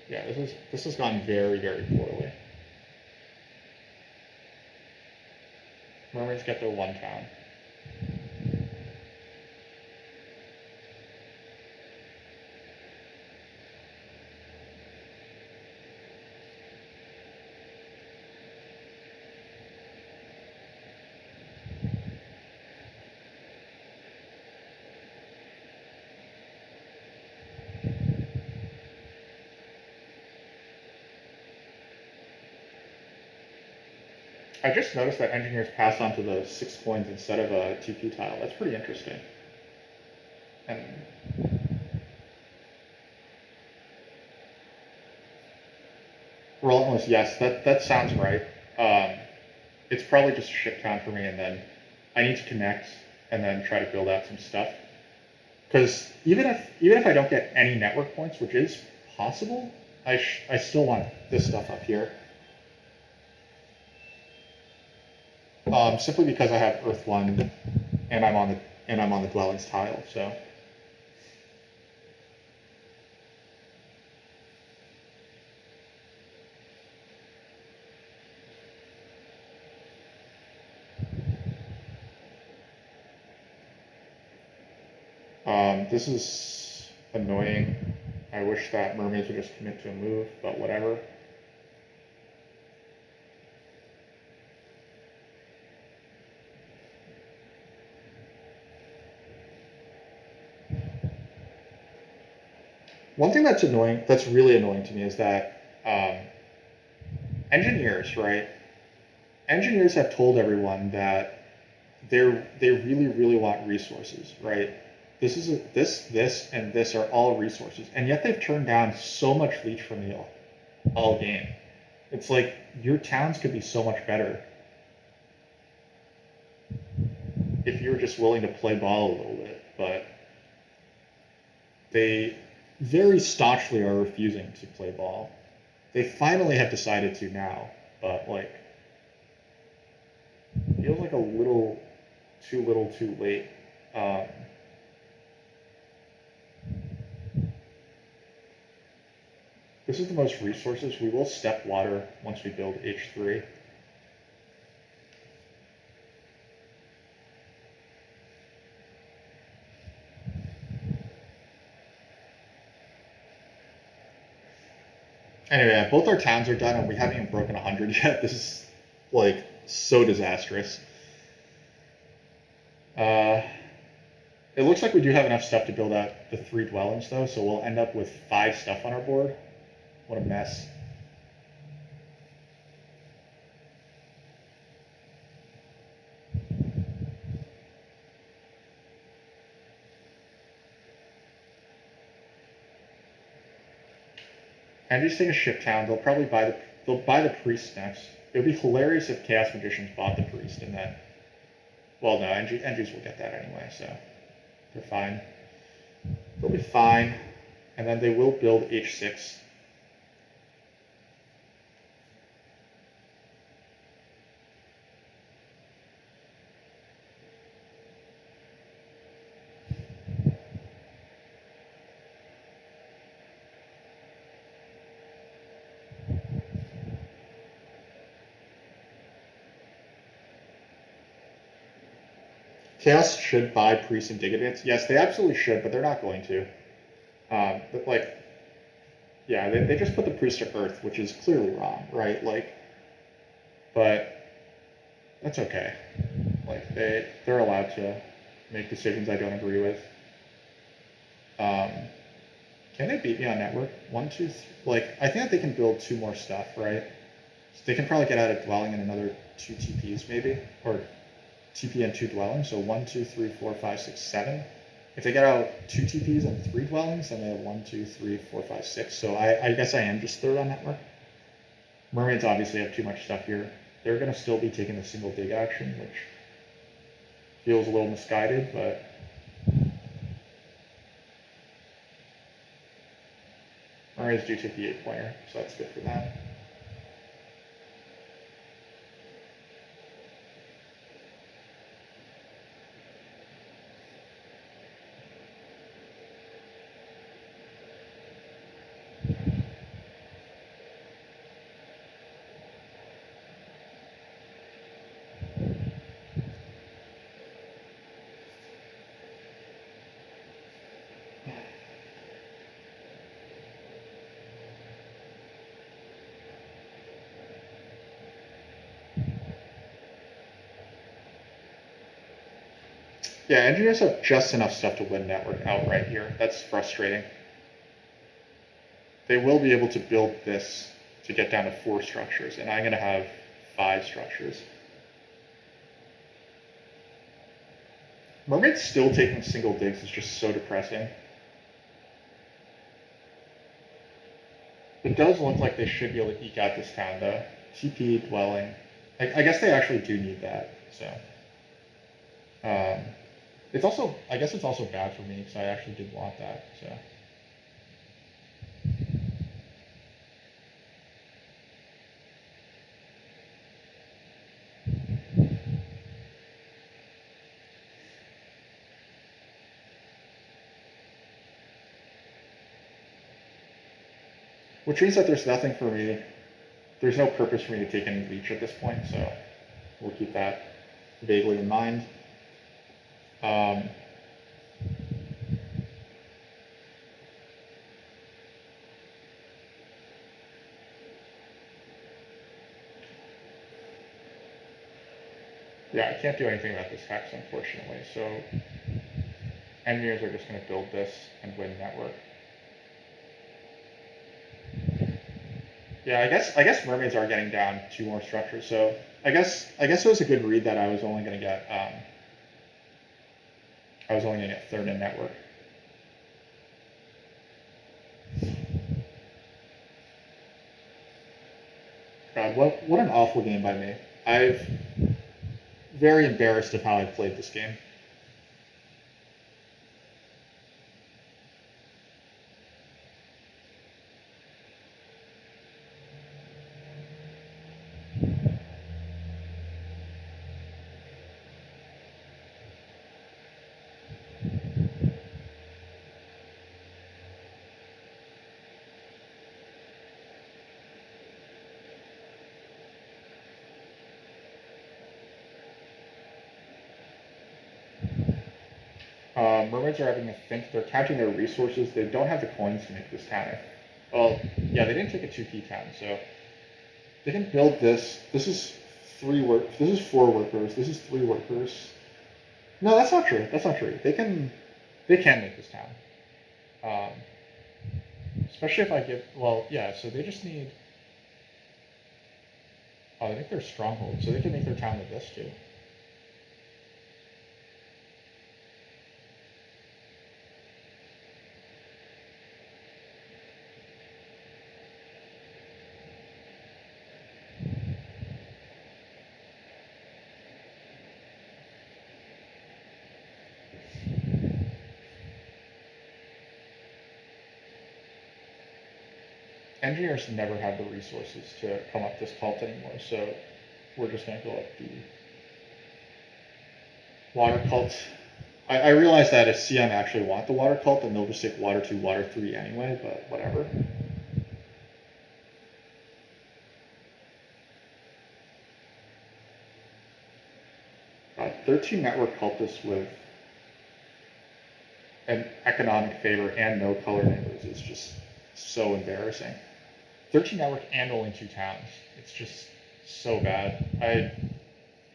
Yeah, this has gone very, very poorly. Mermaids get their one town. I just noticed that engineers pass on to the 6 coins instead of a TP tile. That's pretty interesting. And relentless, yes, that sounds right. It's probably just a ship town for me, and then I need to connect and then try to build out some stuff. Because even if I don't get any network points, which is possible, I still want this stuff up here. Simply because I have Earth 1 and I'm on the dwellings tile, so. This is annoying. I wish that mermaids would just commit to a move, but whatever. One thing that's annoying, that's really annoying to me, is that engineers, right? Engineers have told everyone that they really, really want resources, right? This, and this are all resources, and yet they've turned down so much leech from the all game. It's like your towns could be so much better if you were just willing to play ball a little bit, but they very staunchly are refusing to play ball. They finally have decided to now, but like feels like a little too late. This is the most resources. We will step water once we build H3. Anyway, both our towns are done and we haven't even broken 100 yet. This is like so disastrous. It looks like we do have enough stuff to build out the 3 dwellings, though, so we'll end up with 5 stuff on our board. What a mess. Angie's taking a ship town. They'll probably buy the priest next. It would be hilarious if Chaos Magicians bought the priest and then... Well, no, Angie's will get that anyway, so they're fine. They'll be fine. And then they will build H6. Chaos should buy Priest and Digadance. Yes, they absolutely should, but they're not going to. But like, yeah, they just put the Priest to Earth, which is clearly wrong, right? Like, but that's okay. Like, they're allowed to make decisions I don't agree with. Can they beat me on network? 1, 2, 3. Like, I think that they can build 2 more stuff, right? So they can probably get out of dwelling in another 2 TPs, maybe, or TP and 2 dwellings. So 1, 2, 3, 4, 5, 6, 7. If they get out 2 TPs and 3 dwellings, then they have 1, 2, 3, 4, 5, 6. So I guess I am just third on network. Mermaids obviously have too much stuff here. They're going to still be taking the single dig action, which feels a little misguided, but Mermaids do take the 8-pointer, so that's good for them. Yeah, engineers have just enough stuff to win network outright here. That's frustrating. They will be able to build this to get down to 4 structures, and I'm going to have 5 structures. Mermaids still taking single digs is just so depressing. It does look like they should be able to eke out this town, though. TP, dwelling. I guess they actually do need that, so. It's also, I guess it's also bad for me, because I actually did want that, so. Which means that there's nothing for me, there's no purpose for me to take any leech at this point, so we'll keep that vaguely in mind. Yeah, I can't do anything about this hex, unfortunately, so engineers are just going to build this and win network. Yeah, I guess mermaids are getting down 2 more structures, so I guess it was a good read that I was only going to get third in network. God, what an awful game by me. I'm very embarrassed of how I played this game. Mermaids are having a think. They're counting their resources. They don't have the coins to make this town. Well, yeah, they didn't take a 2P town, so they can build this. This is This is 4 workers. This is 3 workers. No, that's not true. That's not true. They can make this town. Especially if I give, well, yeah, so they just need, oh, they make their stronghold, so they can make their town with this too. Engineers never have the resources to come up this cult anymore, so we're just going to go up the water cult. I realize that if CM actually want the water cult, then they'll just take water 2, water 3 anyway, but whatever. 13 network cultists with an economic favor and no color neighbors is just so embarrassing. 13 network and only 2 towns. It's just so bad. I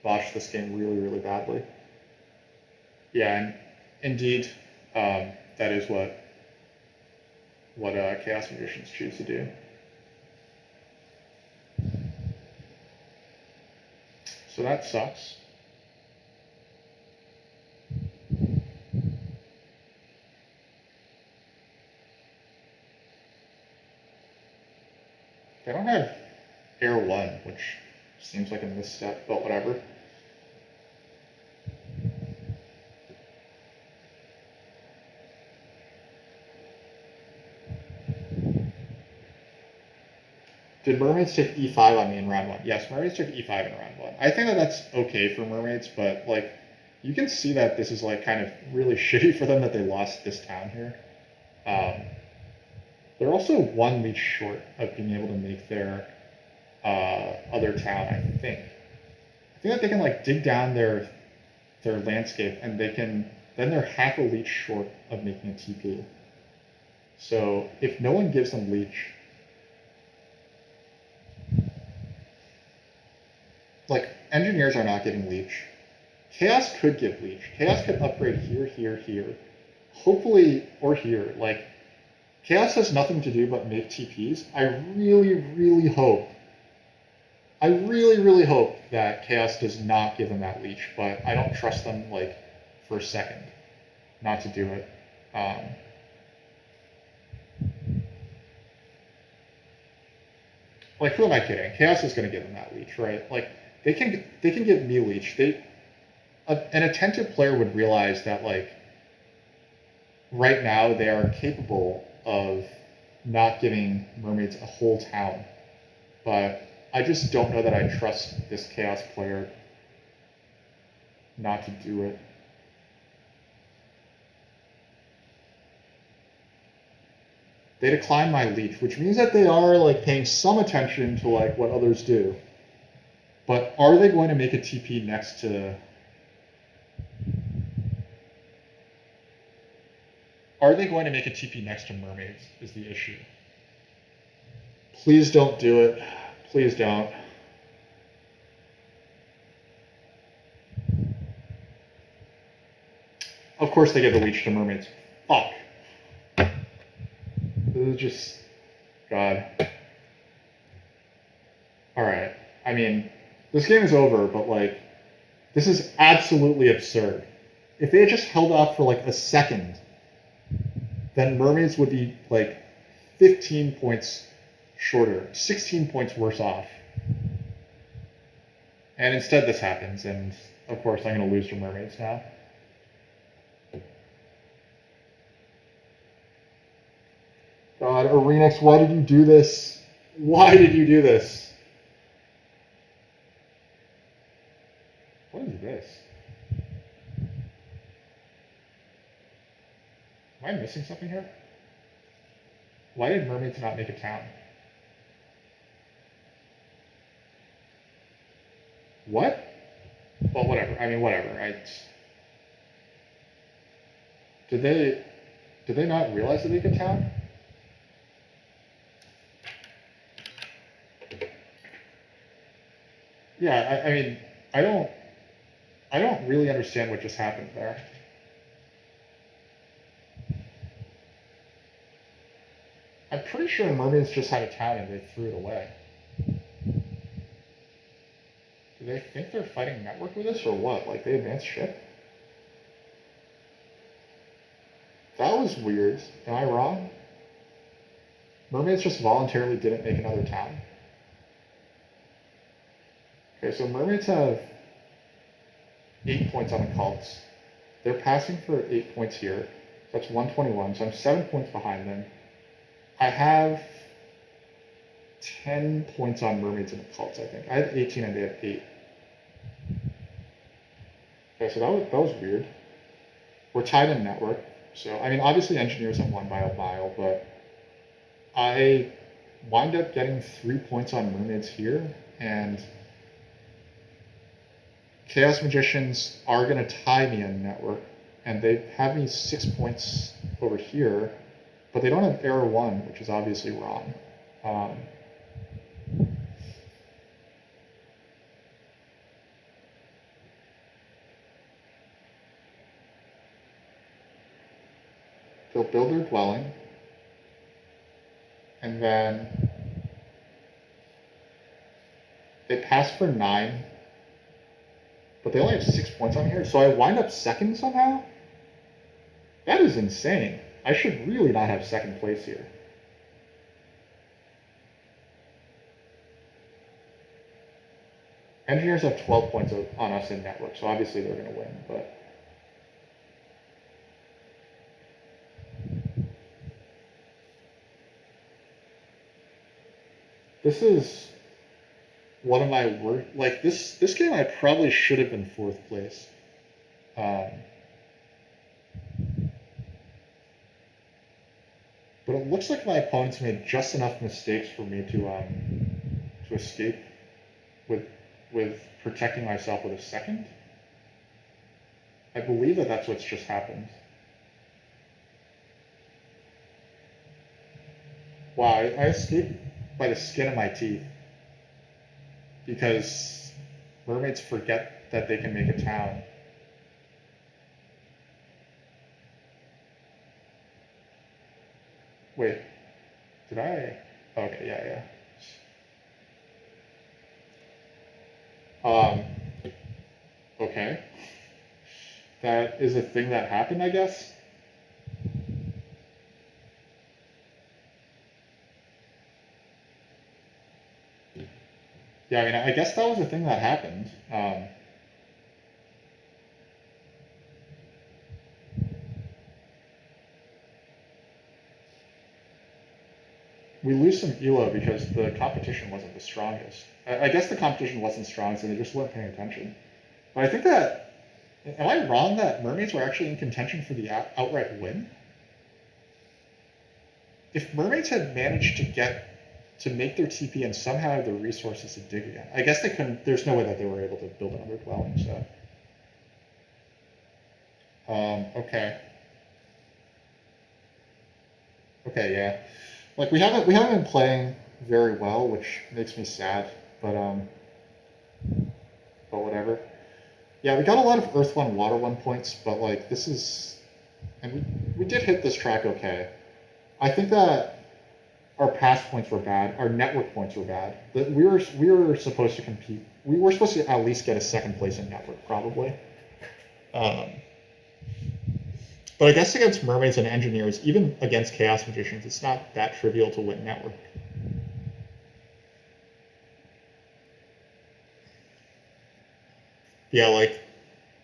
botched this game really, really badly. Yeah, and indeed, that is what Chaos Magicians choose to do. So that sucks. They don't have Air 1, which seems like a misstep, but whatever. Did mermaids take E5 on me in round 1? Yes, mermaids took E5 in round 1. I think that that's okay for mermaids, but like, you can see that this is like kind of really shitty for them that they lost this town here. They're also 1 leech short of being able to make their other town, I think. I think that they can like dig down their landscape and then they're half a leech short of making a TP. So if no one gives them leech, like engineers are not getting leech. Chaos could give leech. Chaos could upgrade here, here, here. Hopefully, or here. Like, Chaos has nothing to do but make TPs. I really, really hope that Chaos does not give them that leech, but I don't trust them, like, for a second not to do it. Like, who am I kidding? Chaos is going to give them that leech, right? Like, they can give me leech. An attentive player would realize that, like, right now they are capable of not giving mermaids a whole town. But I just don't know that I trust this Chaos player not to do it. They decline my leech, which means that they are like paying some attention to like what others do. But are they going to make a TP next to... Are they going to make a TP next to mermaids is the issue. Please don't do it. Please don't. Of course they give the leech to mermaids. Fuck. This is just... God. Alright. I mean, this game is over, but like, this is absolutely absurd. If they had just held off for like a second, then mermaids would be like 15 points shorter, 16 points worse off. And instead this happens, and of course I'm going to lose to mermaids now. God, arenix, why did you do this? Why did you do this? What is this? Am I missing something here? Why did mermaids not make a town? What? Well, whatever. I mean, whatever. Did they not realize that they could town? Yeah, I mean, I don't, I don't really understand what just happened there. I'm pretty sure mermaids just had a town and they threw it away. Do they think they're fighting network with us or what? Like they advanced ship? That was weird. Am I wrong? Mermaids just voluntarily didn't make another town. Okay, so mermaids have 8 points on the cults. They're passing for 8 points here. That's 121, so I'm 7 points behind them. I have 10 points on mermaids and the cults, I think. I have 18 and they have 8. Okay, so that was weird. We're tied in network. So, I mean, obviously engineers have won by a mile, but I wind up getting 3 points on mermaids here, and Chaos Magicians are going to tie me in network, and they have me 6 points over here, but they don't have error 1, which is obviously wrong. They'll build their dwelling, and then they pass for 9, but they only have 6 points on here, so I wind up second somehow? That is insane. I should really not have second place here. Engineers have 12 points on us in network, so obviously they're going to win, but this is one of my worst. Like this game, I probably should have been 4th place. But it looks like my opponents made just enough mistakes for me to escape with protecting myself with a second. I believe that that's what's just happened. Wow, I escaped by the skin of my teeth because mermaids forget that they can make a town. Wait, did I? Okay, yeah. Okay. That is a thing that happened, I guess. Yeah, I mean, I guess that was a thing that happened. We lose some ELO because the competition wasn't the strongest. I guess the competition wasn't strong, so they just weren't paying attention. But I think that, am I wrong that mermaids were actually in contention for the outright win? If mermaids had managed to make their TP and somehow have the resources to dig again, I guess they couldn't. There's no way that they were able to build another dwelling. So, okay, yeah. Like we haven't been playing very well, which makes me sad. But whatever. Yeah, we got a lot of Earth 1, Water 1 points, but like this is, and we did hit this track okay. I think that our pass points were bad, our network points were bad. That we were supposed to compete. We were supposed to at least get a second place in network, probably. But I guess against mermaids and engineers, even against chaos magicians, it's not that trivial to win network. Yeah, like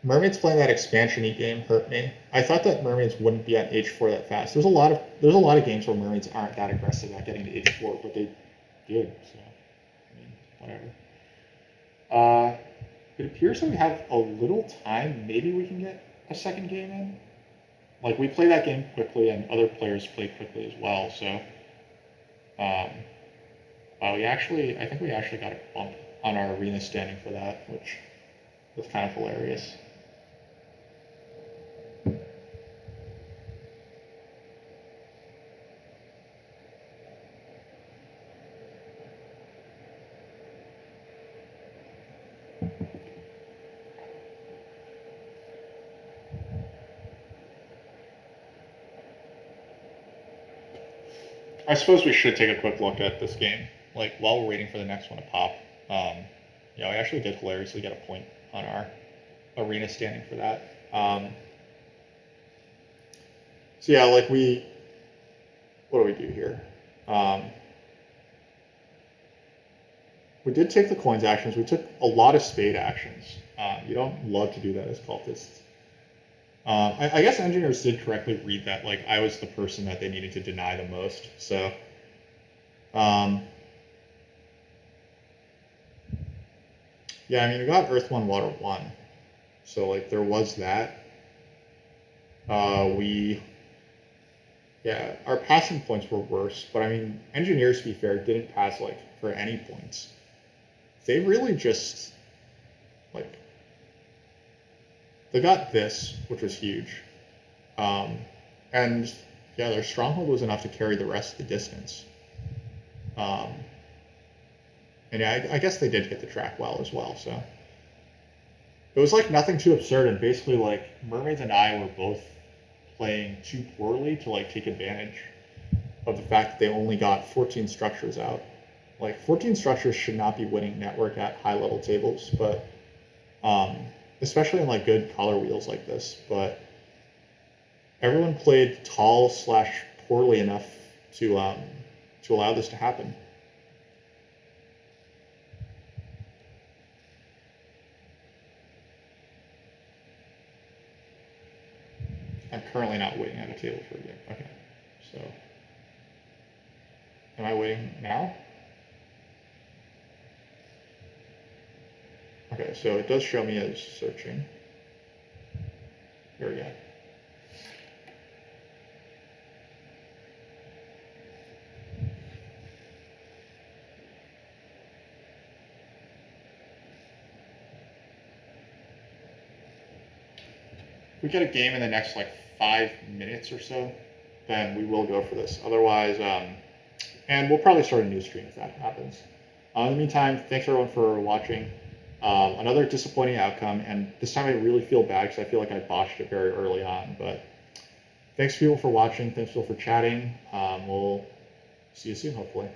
mermaids playing that expansion-y game hurt me. I thought that mermaids wouldn't be at H4 that fast. There's a lot of games where mermaids aren't that aggressive at getting to H4, but they did. So I mean, whatever. It appears that we have a little time. Maybe we can get a second game in. Like we play that game quickly, and other players play quickly as well. So, I think we actually got a bump on our arena standing for that, which was kind of hilarious. I suppose we should take a quick look at this game, like while we're waiting for the next one to pop. Yeah, we actually did hilariously get a point on our arena standing for that. So yeah, like what do we do here? We did take the coins actions. We took a lot of spade actions. You don't love to do that as cultists. I guess engineers did correctly read that, like, I was the person that they needed to deny the most. So, yeah, I mean, we got Earth 1, Water 1. So, like, there was that. Yeah, our passing points were worse. But, I mean, engineers, to be fair, didn't pass, like, for any points. They really just, like, they got this, which was huge. And yeah, their stronghold was enough to carry the rest of the distance. And yeah, I guess they did hit the track well as well. So it was like nothing too absurd, and basically like mermaids and I were both playing too poorly to like take advantage of the fact that they only got 14 structures out. Like 14 structures should not be winning network at high level tables, but especially in like good color wheels like this. But everyone played tall / poorly enough to allow this to happen. I'm currently not waiting at a table for a game. Okay, so am I waiting now? Okay, so it does show me as searching. Here we go. If we get a game in the next like 5 minutes or so, then we will go for this. Otherwise, and we'll probably start a new stream if that happens. In the meantime, thanks everyone for watching. Another disappointing outcome, and this time I really feel bad because I feel like I botched it very early on. But thanks people for watching. Thanks people for chatting. We'll see you soon, hopefully.